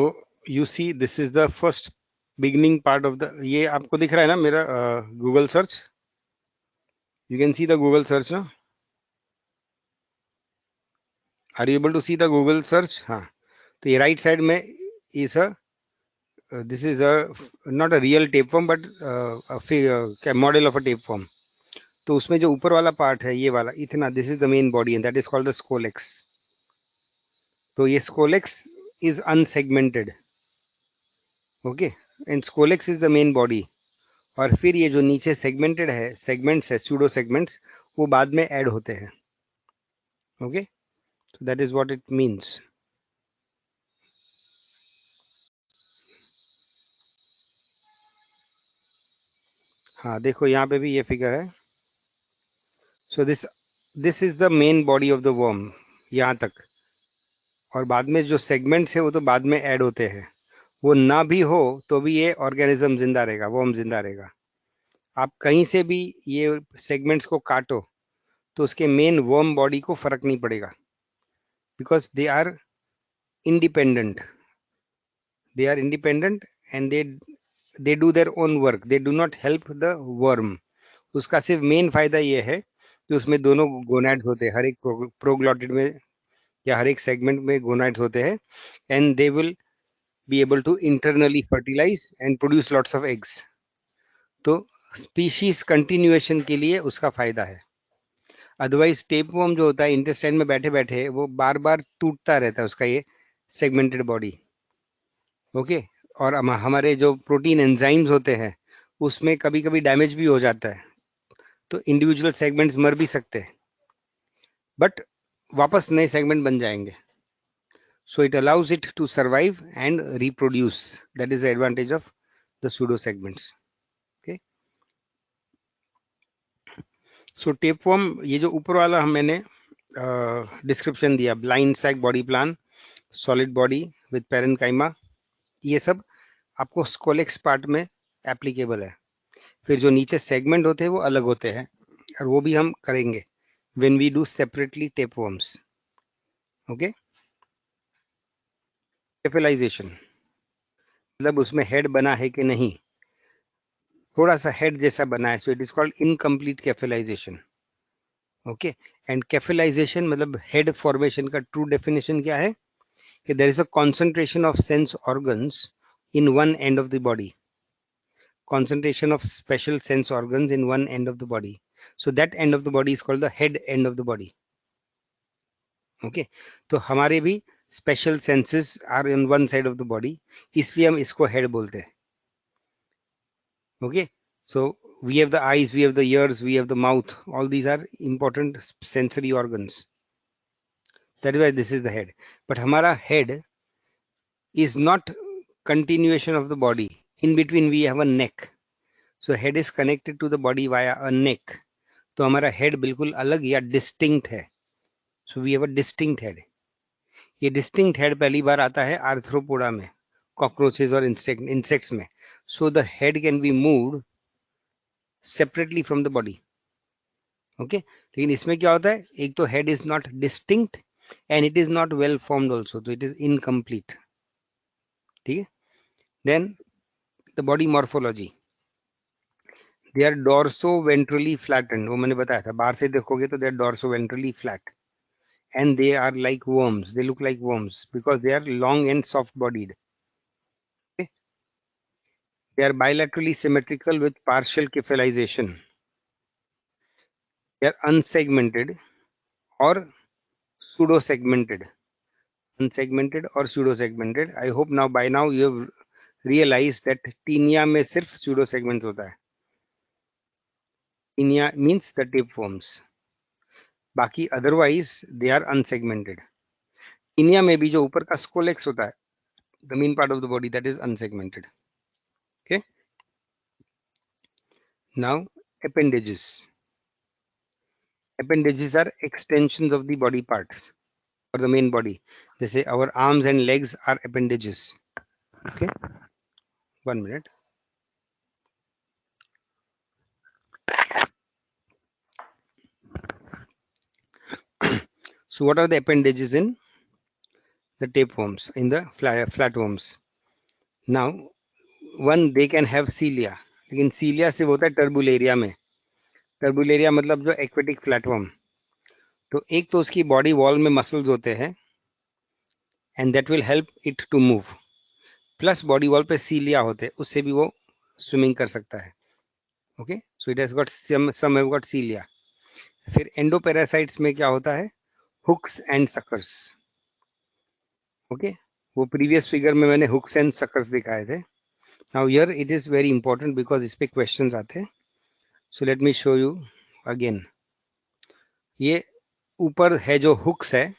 you see this is the first beginning part of the, ये आपको दिख रहा है ना मेरा Google search. You can see the Google search ना. Are you able to see the Google search? हाँ, तो ये राइट साइड में is a this is a not a real tape form but क्या model of a tape form. तो उसमें जो ऊपर वाला पार्ट है ये वाला इतना, this is the main body and that is called the scolex. तो ये scolex is unsegmented. Okay, and scolex is the main body. और फिर ये जो नीचे सेगमेंटेड है, सेगमेंट्स है, सूडो सेगमेंट्स, वो बाद में ऐड होते हैं. Okay, so that is what it means. हाँ देखो यहाँ पे भी ये फिगर है. So this is the main body of the worm यहाँ तक. और बाद में जो सेगमेंट्स है वो तो बाद में ऐड होते हैं. वो ना भी हो तो भी ये ऑर्गेनिज्म जिंदा रहेगा, वर्म जिंदा रहेगा. आप कहीं से भी ये सेगमेंट्स को काटो तो उसके मेन वर्म बॉडी को फर्क नहीं पड़ेगा, because independent they are independent and they do their own work, they do not help the worm. उसका सिर्फ मेन फायदा ये है कि उसमें दोनों गोनाड्स होते हैं, हर एक प्रोग्लॉटिड में या हर एक सेगमेंट में गोनाड्स होते हैं, and they will be able to internally fertilise and produce lots of eggs. तो स्पीशीज कंटिन्यूएशन के लिए उसका फायदा है. अदरवाइज टेपवर्म जो होता है इंटेस्टाइन में बैठे बैठे वो बार बार टूटता रहता है उसका ये सेगमेंटेड बॉडी. ओके, और हमारे जो प्रोटीन एंजाइम्स होते हैं उसमें कभी कभी डैमेज भी हो जाता है, तो इंडिविजुअल सेगमेंट्स मर भी सकते हैं, बट वापस नए सेगमेंट बन जाएंगे. So it allows it to survive and reproduce. That is the advantage of the pseudo segments. Okay, so tapeworm ये जो ऊपर वाला हम मैंने डिस्क्रिप्शन दिया, blind sac body plan, solid body with parenchyma, ये सब आपको स्कोलेक्स पार्ट में एप्लीकेबल है. फिर जो नीचे सेगमेंट होते हैं वो अलग होते हैं, और वो भी हम करेंगे when we do separately tapeworms. Okay, cephalization मतलब उसमें हेड बना है कि नहीं, थोड़ा सा हेड जैसा बना है, so it is called incomplete cephalization. Okay, and cephalization मतलब हेड फॉर्मेशन का ट्रू डेफिनेशन क्या है कि there is a concentration of sense organs in one end of the body, concentration of special sense organs in one end of the body. So that end of the body is called the head end of the body. Okay, तो हमारे भी special senses are in one side of the body, इसलिए हम इसको head बोलते हैं. Okay, so we have the eyes, we have the ears, we have the mouth, all these are important sensory organs. That is why this is the head. But हमारा head is not continuation of the body. In between we have a neck. So head is connected to the body via a neck. तो हमारा head बिल्कुल अलग या distinct है. So we have a distinct head. ये distinct head पहली बार आता है आर्थ्रोपोडा में, cockroaches और insects में. So the head can be moved separately from the body. Okay, लेकिन इसमें क्या होता है, एक तो head is not distinct and it is not well formed also, so it is incomplete. ठीक है. Then the body morphology, they are dorso-ventrally flattened. वो मैंने बताया था, बाहर से देखोगे तो they are dorso-ventrally flat, and they are like worms. They look like worms because they are long and soft-bodied. Okay? They are bilaterally symmetrical with partial cephalization. They are unsegmented or pseudo segmented, unsegmented और pseudo segmented. I hope now by now you have realized that tinea में सिर्फ pseudo segment होता है. Tinea means the tapeworms. बाकी otherwise they are unsegmented. Tinea में भी जो ऊपर का scolex होता है, the main part of the body, that is unsegmented. Okay. Now appendages. Appendages are extensions of the body parts or the main body. जैसे our arms and legs are appendages. Okay. 1 minute. So what are the appendages in the tapeworms, in the flatworms? Now one, they can have cilia, लेकिन cilia से होता है turbularia में. Turbularia मतलब जो aquatic flatworm. तो एक तो उसकी बॉडी वॉल में मसल्स होते हैं and that will help it to move. Plus body wall पे सीलिया होते हैं, उससे भी वो स्विमिंग कर सकता है. Okay, so it has got some have got cilia. फिर एंडोपेरासाइट्स में क्या होता है? Hooks and suckers. ओके, वो प्रीवियस फिगर में मैंने हुक्स एंड सकर्स दिखाए थे. Now here it is very important because इस पे क्वेश्चंस आते हैं. So let me show you again. ये ऊपर है जो हुक्स है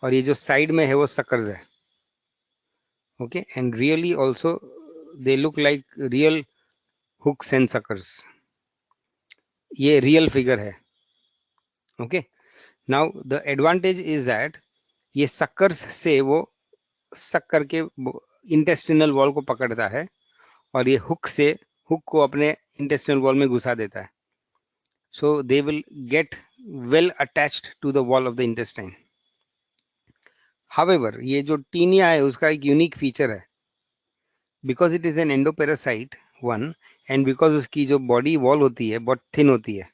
और ये जो साइड में है वो सकर्स है. Okay, and really also they look like real hooks and suckers. ये रियल फिगर है. Okay, now the advantage is that ये सकर्स से वो सक करके इंटेस्टिनल वॉल को पकड़ता है और ये हुक से हुक को अपने इंटेस्टिनल वॉल में घुसा देता है. So they will get well attached to the wall of the intestine. However ये जो टीनिया है उसका एक यूनिक फीचर है. Because it is an endoparasite one, and because उसकी जो बॉडी वॉल होती है बहुत थिन होती है.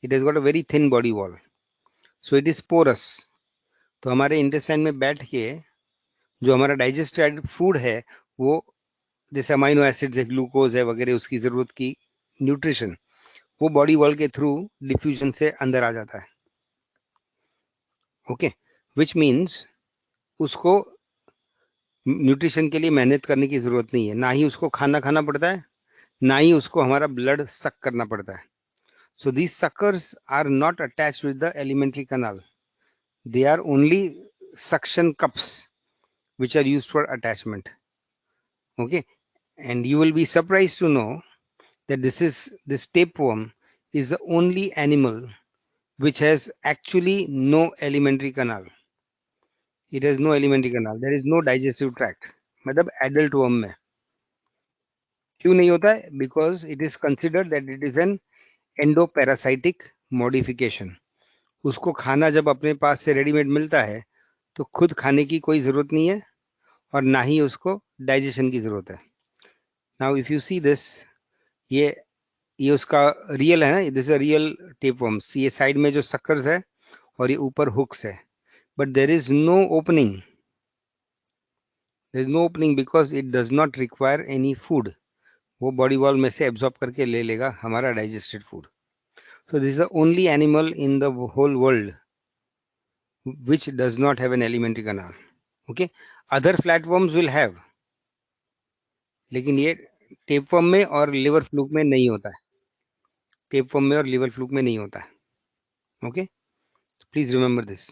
It has got a very thin body wall. So it is porous. तो हमारे इंटेस्टाइन में बैठ के जो हमारा डाइजेस्टेड फूड है वो जैसे अमाइनो एसिड्स है, ग्लूकोज है वगैरह, उसकी जरूरत की न्यूट्रिशन वो बॉडी वॉल के थ्रू डिफ्यूजन से अंदर आ जाता है. ओके, विच मीन्स उसको न्यूट्रिशन के लिए मेहनत करने की जरूरत नहीं है. ना ही उसको खाना खाना पड़ता है, ना ही उसको हमारा ब्लड सक करना पड़ता है. So these suckers are not attached with the alimentary canal. They are only suction cups which are used for attachment. Okay, and you will be surprised to know that this tapeworm is the only animal which has actually no alimentary canal. It has no alimentary canal. There is no digestive tract. मतलब adult worm में क्यों नहीं होता है? Because it is considered that it is an endoparasitic modification. उसको खाना जब अपने पास से रेडीमेड मिलता है तो खुद खाने की कोई जरूरत नहीं है और ना ही उसको डाइजेशन की जरूरत है. Now if you see this, ये उसका रियल है ना, this is a real tapeworms. ये साइड में जो सकर्स है और ये ऊपर हुक्स है, but there is no opening. There is no opening because it does not require any food. वो बॉडी वॉल में से एब्जॉर्ब करके ले लेगा हमारा digested food. So this is the only animal in the whole world which does not have an alimentary canal. Okay, other flatworms will have, लेकिन ये tapeworm में और लिवर फ्लूक में नहीं होता है. टेपवर्म में और लिवर फ्लूक में नहीं होता है. Okay, please remember this.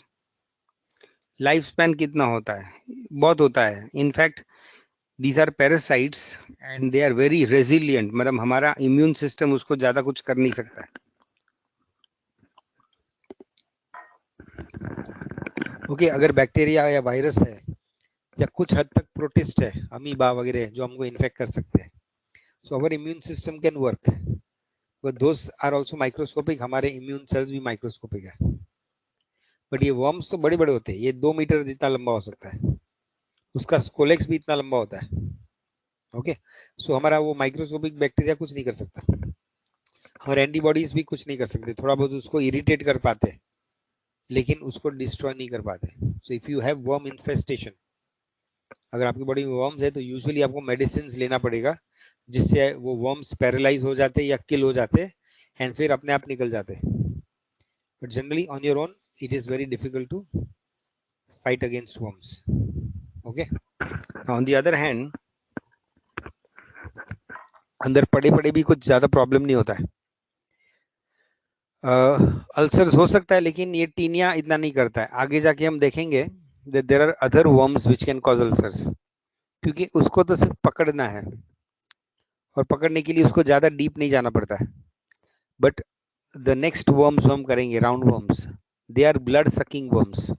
Life span कितना होता है? बहुत होता है. In fact these are parasites and they are very resilient. मतलब हमारा इम्यून सिस्टम उसको ज्यादा कुछ कर नहीं सकता है. ओके, अगर बैक्टीरिया या वायरस है या कुछ हद तक प्रोटिस्ट है, अमीबा वगैरह, जो हमको इन्फेक्ट कर सकते हैं, so our immune system can work. But those are also microscopic. हमारे इम्यून सेल्स भी माइक्रोस्कोपिक है. बट ये वर्म्स तो बड़े बड़े होते हैं. ये 2 मीटर जितना लंबा हो सकता है. उसका स्कोलेक्स भी इतना लंबा होता है. ओके, सो हमारा वो माइक्रोस्कोपिक बैक्टीरिया कुछ नहीं कर सकता. हमारे एंटीबॉडीज भी कुछ नहीं कर सकते. थोड़ा बहुत उसको इरिटेट कर पाते, लेकिन उसको डिस्ट्रॉय नहीं कर पाते. So if you have worm infestation, अगर आपकी बॉडी में वर्म्स है तो यूजुअली आपको मेडिसिन लेना पड़ेगा जिससे वो वर्म्स पैरालाइज हो जाते या किल हो जाते एंड फिर अपने आप निकल जाते. But generally on your own it is very difficult to fight against worms. Okay. Now, on the other hand, अंदर पड़े पड़े भी कुछ ज्यादा प्रॉब्लम नहीं होता है. अल्सर्स हो सकता है, लेकिन ये टीनिया इतना नहीं करता है. आगे जाके हम देखेंगे that there are other worms which can cause ulcers, क्योंकि उसको तो सिर्फ पकड़ना है और पकड़ने के लिए उसको ज्यादा डीप नहीं जाना पड़ता है. बट द नेक्स्ट वर्म्स हम करेंगे, round worms, they are blood sucking worms.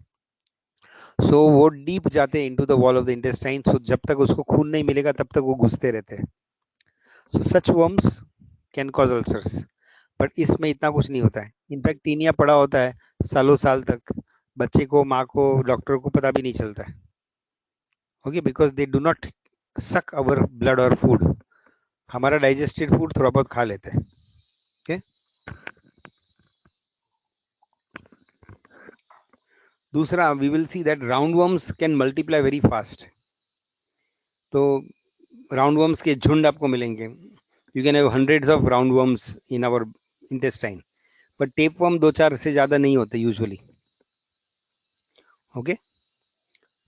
So वो डीप जाते हैं into the wall of the intestine. So जब तक उसको खून नहीं मिलेगा तब तक वो घुसते रहते हैं. So such worms can cause ulcers. But इसमें इतना कुछ नहीं होता है. इनफैक्ट टीनिया पड़ा होता है सालों साल तक, बच्चे को, माँ को, डॉक्टर को पता भी नहीं चलता है. Okay, because they do not suck our blood और फूड. हमारा डाइजेस्टेड फूड थोड़ा बहुत खा लेते हैं. ओके. दूसरा, we will see that roundworms can multiply very fast. तो राउंड वर्म्स के झुंड आपको मिलेंगे. You can have hundreds of roundworms in our intestine, but tapeworm 2-4 से ज्यादा नहीं होते usually. Okay,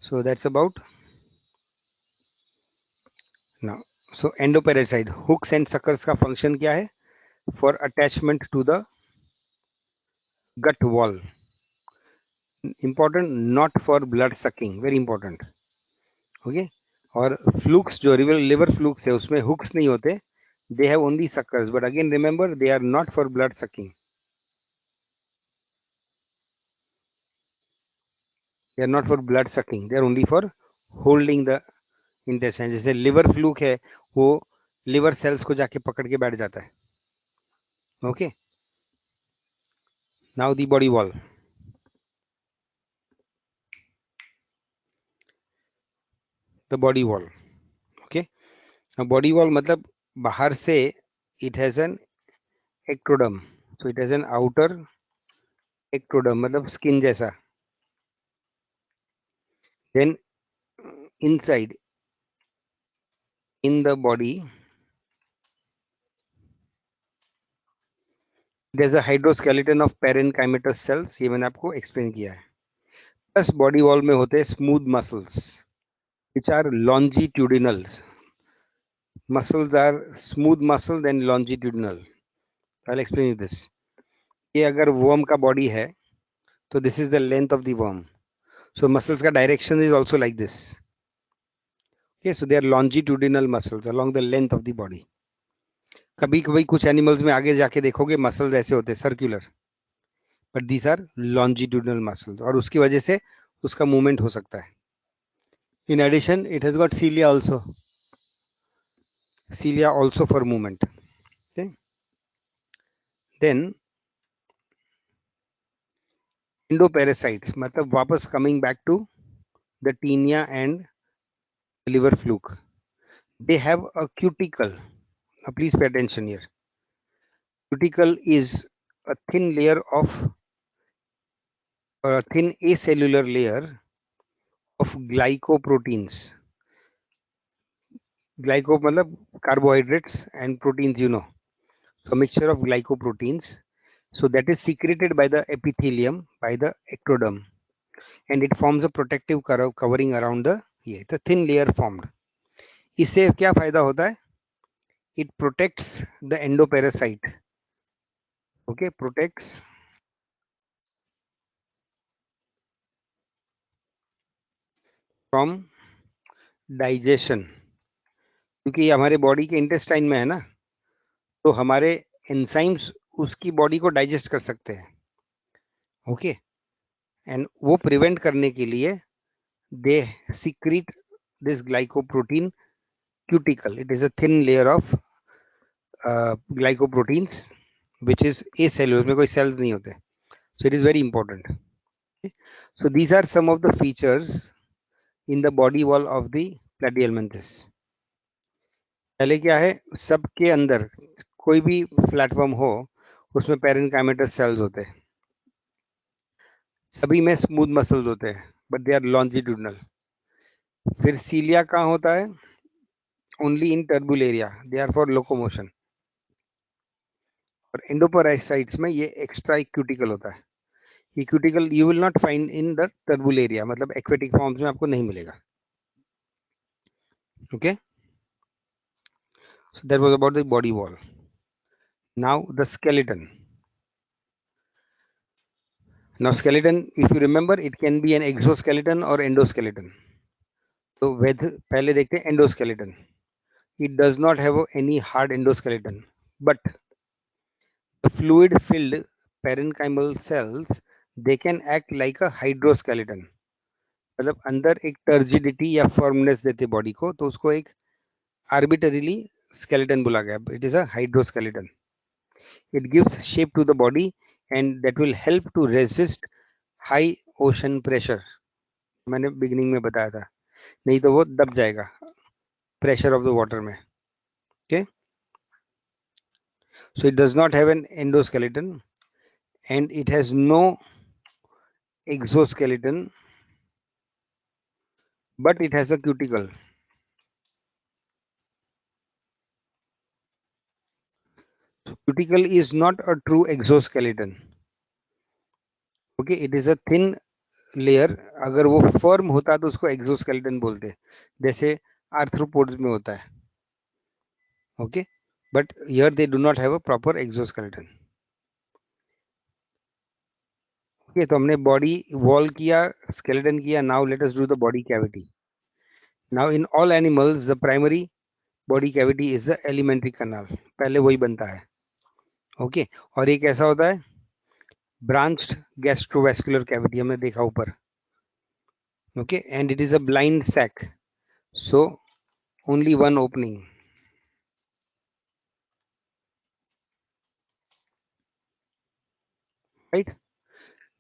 so that's about now. So endoparasite, hooks and suckers का फंक्शन क्या है? For attachment to the gut wall. Important, not for blood sucking, very important. Okay. और flukes, जो liver flukes है, उसमें हुक्स नहीं होते. They have only suckers, but again remember, they are not for blood sucking. They are not for blood sucking. They are only for holding the intestine. जैसे liver fluke है, वो liver cells को जाके पकड़ के बैठ जाता है. Okay. Now the body wall. The body wall. Okay. Now body wall मतलब बाहर से it has an ectoderm. So it has an outer ectoderm, मतलब skin जैसा. Then inside in the body there's a hydroskeleton of parenchymatous cells. ये मैंने आपको explain किया है. प्लस बॉडी वॉल में होते हैं smooth muscles which are longitudinal. Muscles are smooth muscle then longitudinal. I'll explain you this. ये अगर worm का body है तो this is the length of the worm. So muscles का direction is also like this. Okay, so they are longitudinal muscles along the length of the body. कभी कभी कुछ animals में आगे जाके देखोगे मसल्स ऐसे होते हैं circular, but these are longitudinal muscles, और उसकी वजह से उसका मूवमेंट हो सकता है. In addition, it has got cilia also. Cilia also for movement. Okay. Then endoparasites, मतलब वापस coming back to the tinea and liver fluke. They have a cuticle. Now please pay attention here. Cuticle is a thin layer of, a thin acellular layer of glycoproteins. Glyco मतलब carbohydrates and proteins, you know. So a mixture of glycoproteins. So that is secreted by the epithelium, by the ectoderm, and it forms a protective covering around the thin layer formed. इससे क्या फायदा होता है? It protects the endoparasite. Okay, protects from digestion. क्योंकि ये हमारे body के intestine में है ना, तो हमारे एंजाइम्स उसकी बॉडी को डाइजेस्ट कर सकते हैं. ओके, एंड वो प्रिवेंट करने के लिए they secrete this glycoprotein cuticle. It is a thin layer of glycoproteins which is acellular, उसमें कोई cells नहीं होते. So it is very important. Okay? So these are some of the features in the body wall of the platyhelminthes. पहले क्या है, सबके अंदर कोई भी प्लेटफॉर्म हो उसमें पेरेन्काइमेटस सेल्स होते हैं. सभी में स्मूथ मसल्स होते हैं, बट दे आर लॉन्जिट्यूडनल. फिर सीलिया कहाँ होता है? Only in turbellaria, they are for locomotion. और एंडोपेरासाइट्स में ये एक्स्ट्रा क्यूटिकल होता है. ये cuticle you will not find in the turbellaria, मतलब एक्वेटिक फॉर्म्स में आपको नहीं मिलेगा. Okay, so that was about the body wall. Now the skeleton. Now skeleton, if you remember, it can be an exoskeleton or endoskeleton. So with पहले देखते हैं endoskeleton. It does not have any hard endoskeleton, but the fluid-filled parenchymal cells, they can act like a hydroskeleton. मतलब अंदर एक turgidity या firmness देते body को, तो उसको एक arbitrarily skeleton बोला गया. It is a hydroskeleton. It gives shape to the body and that will help to resist high ocean pressure. मैंने beginning में बताया था, नहीं तो वो दब जाएगा pressure of the water में. Okay, so it does not have an endoskeleton and it has no exoskeleton, but it has a cuticle. So cuticle is not a true exoskeleton. Okay, it is a thin layer. अगर वो firm होता तो उसको exoskeleton बोलते, जैसे arthropods में होता है. Okay, but here they do not have a proper exoskeleton. Okay, तो हमने body wall किया, skeleton किया. Now let us do the body cavity. Now in all animals the primary body cavity is the alimentary canal. पहले वही बनता है. Okay, और ये कैसा होता है? Branched gastrovascular cavity हमने देखा ऊपर. Okay, and it is a blind sac, so only one opening. Right,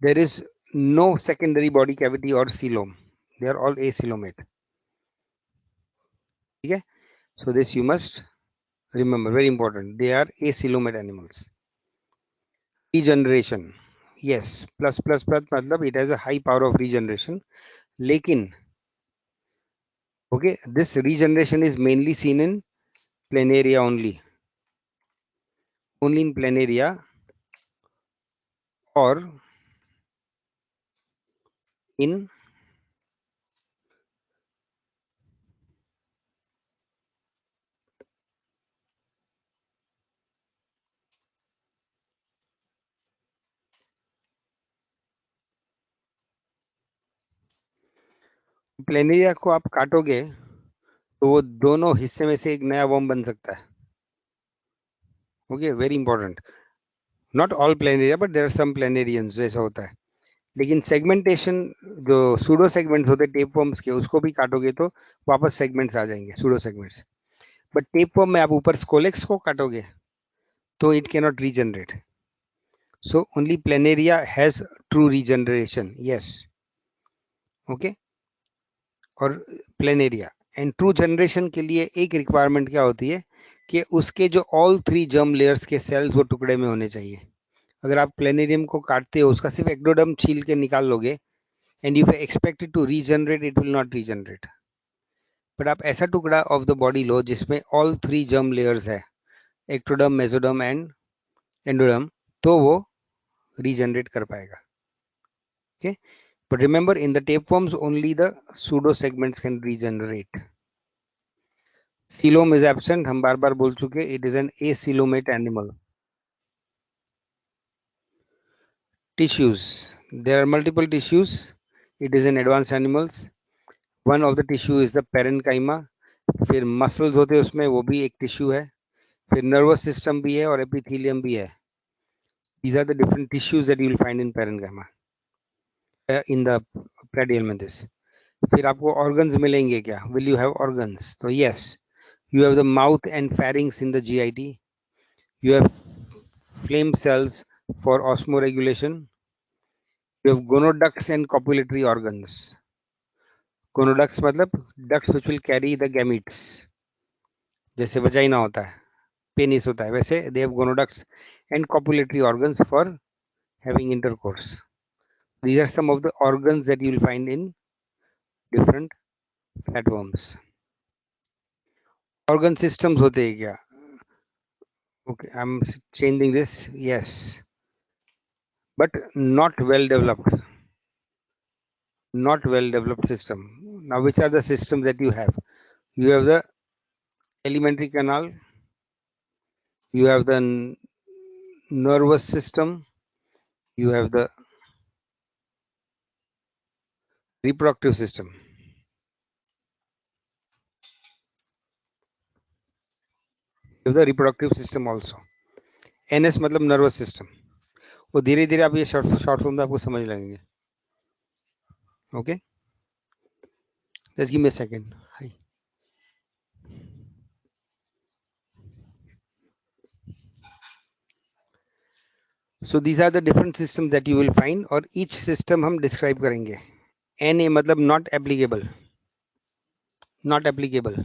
there is no secondary body cavity or coelom. They are all acoelomate. Okay, so this you must remember, very important. They are acoelomate animals. Regeneration, yes, plus plus plus मतलब it has a high power of regeneration. लेकिन okay, this regeneration is mainly seen in planaria only in planaria or in planaria को आप काटोगे तो वो दोनों हिस्से में से एक नया वर्म बन सकता है. Okay, very important. Not all planaria but there are some planarians जैसा होता है. लेकिन सेगमेंटेशन जो सूडो सेगमेंट्स होते हैं टेप वर्म्स के, उसको भी काटोगे तो वापस सेगमेंट्स आ जाएंगे, pseudo segments. But tape worm में आप ऊपर स्कोलेक्स को काटोगे तो it can not regenerate. So only planaria has true regeneration. Yes, okay. और प्लेनेरिया एंड ट्रू जनरेशन के लिए एक रिक्वायरमेंट क्या होती है कि उसके जो ऑल 3 जर्म लेयर्स के सेल्स वो टुकड़े में होने चाहिए. अगर आप प्लेनेरियम को काटते हो, उसका सिर्फ एक्टोडर्म छील के निकाल लोगे and you expect it to regenerate, it will not regenerate. But आप ऐसा टुकड़ा ऑफ द बॉडी लो जिसमें ऑल 3 जर्म लेयर्स है, एक्टोडर्म, मेसोडर्म एंड एंडोडर्म, तो वो रीजनरेट कर पाएगा. Okay, but remember in the tapeworms only the pseudo segments can regenerate. Coelom is absent, हम बार बार बोल चुके. It is an acoelomate animal. Tissues, there are multiple tissues. It is in advanced animals. One of the tissue is the parenchyma. फिर muscles होते हैं उसमें, वो भी एक tissue है. फिर nervous system भी है और epithelium भी है. These are the different tissues that you will find in parenchyma, in the platyhelminthes. फिर आपको organs मिलेंगे क्या? Will you have organs? तो yes, you have the mouth and pharynx in the GIT. You have flame cells for osmoregulation. You have gonoducts and copulatory organs. Gonoducts मतलब ducts which will carry the gametes. जैसे vagina होता है, penis होता है, वैसे they have gonoducts and copulatory organs for having intercourse. These are some of the organs that you will find in different flatworms. Organ systems होते हैं क्या? Okay, I'm changing this. Yes, but not well developed. Not well developed system. Now, which are the systems that you have? You have the alimentary canal, you have the nervous system, you have the reproductive system. You have the reproductive system also. NS मतलब nervous system. वो धीरे धीरे आप ये short form में आपको समझ लगेंगे. Okay, just give me a second. Hi. So these are the different systems that you will find और each system हम describe करेंगे. NA मतलब not applicable. Not applicable.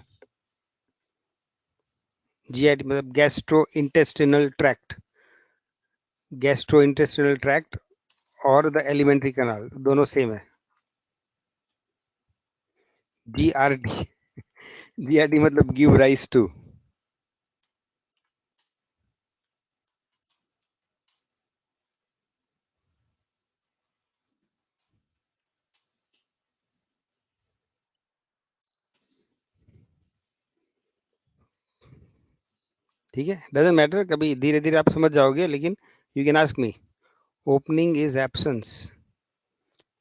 GIT मतलब gastrointestinal tract. Gastrointestinal tract और the alimentary canal दोनों same है. GRT. GRT मतलब give rise to. ठीक है, डजेंट मैटर, कभी धीरे धीरे आप समझ जाओगे, लेकिन you can ask me. Opening is absence.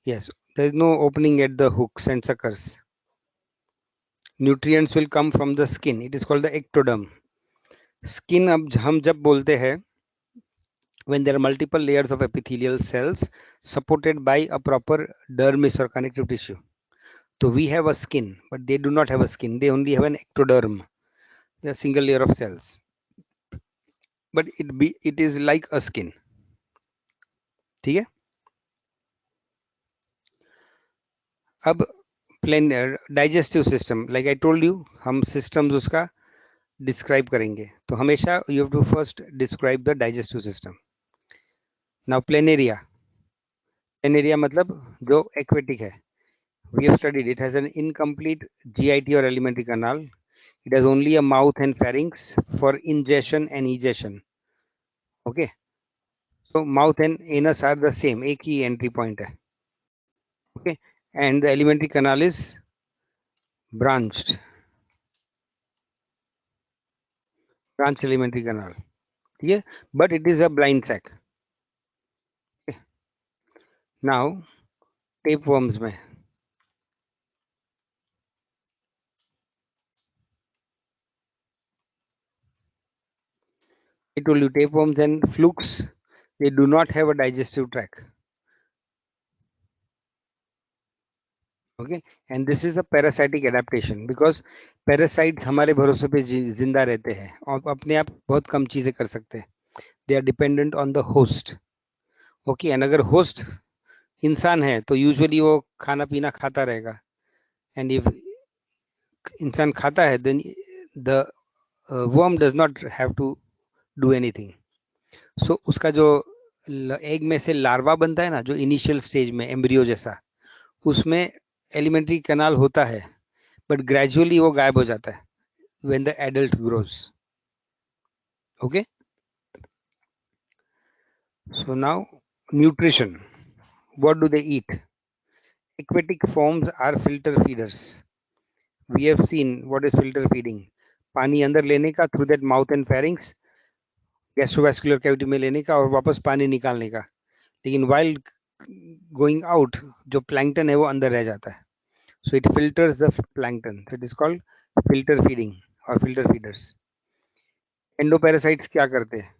Yes, there is no opening at the hooks and suckers. Nutrients will come from the skin. It is called the ectoderm. Skin अब हम जब बोलते हैं when there are multiple layers of epithelial cells supported by a proper dermis or connective tissue. So we have a skin, but they do not have a skin. They only have an ectoderm, a single layer of cells. But it is like a skin. ठीक है. अब plain digestive system, like I told you, हम systems उसका describe करेंगे. तो हमेशा you have to first describe the digestive system. Now planaria. Planaria मतलब जो एक्वेटिक है. We have studied it has an incomplete GIT or alimentary canal. It has only a mouth and pharynx for ingestion and egestion. Okay. So mouth and anus are the same. एक ही entry point है. Okay. And the alimentary canal is branched. Branched alimentary canal. Yeah. But it is a blind sac. Okay. Now tapeworms में. I told you tapeworms and flukes, they do not have a digestive tract. Okay, and this is a parasitic adaptation because parasites हमारे भरोसे पे जिंदा रहते हैं और अपने आप बहुत कम चीजें कर सकते हैं. They are dependent on the host. Okay, and अगर host इंसान है तो usually वो खाना पीना खाता रहेगा. And if इंसान खाता है then the worm does not have to do anything. So उसका जो एग में से लार्वा बनता है ना, जो इनिशियल स्टेज में एम्ब्रियो जैसा, उसमें एलिमेंट्री कैनाल होता है, बट ग्रेजुअली वो गायब हो जाता है when the adult grows. Okay, so now nutrition. What do they eat? Aquatic forms are filter feeders. We have seen what is filter feeding. पानी अंदर लेने का through that mouth and pharynx, gastrovascular cavity में लेने का और वापस पानी निकालने का. लेकिन वाइल गोइंग आउट जो प्लैंकटन है वो अंदर रह जाता है. So it filters the plankton. That is called filter feeding or filter feeders. Endoparasites क्या करते हैं?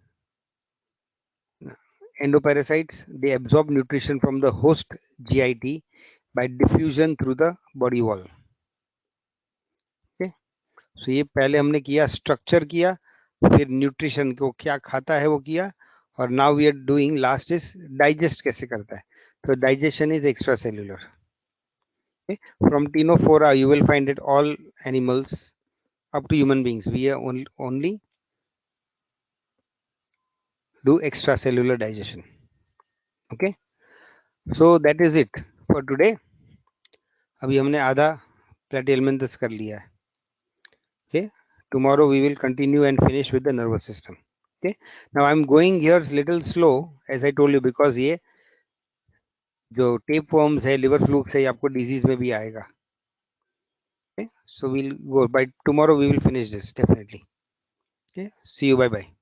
Endoparasites, they absorb nutrition from the host GIT by diffusion through the body wall. Okay, so ये पहले हमने किया, स्ट्रक्चर किया, फिर nutrition को क्या खाता है वो किया, और now we are doing last is digest कैसे करता है. तो digestion is extracellular. From Ctenophora you will find it all animals up to human beings. We are only do extracellular digestion. Okay, so that is it for today. अभी हमने आधा platyhelminthes कर लिया है. Okay, tomorrow we will continue and finish with the nervous system. Okay, now I'm going here little slow as I told you because ये जो tape worms है, liver flukes है, ये आपको डिजीज में भी आएगा. Okay, so we'll go by tomorrow. We will finish this definitely. Okay, see you. Bye bye.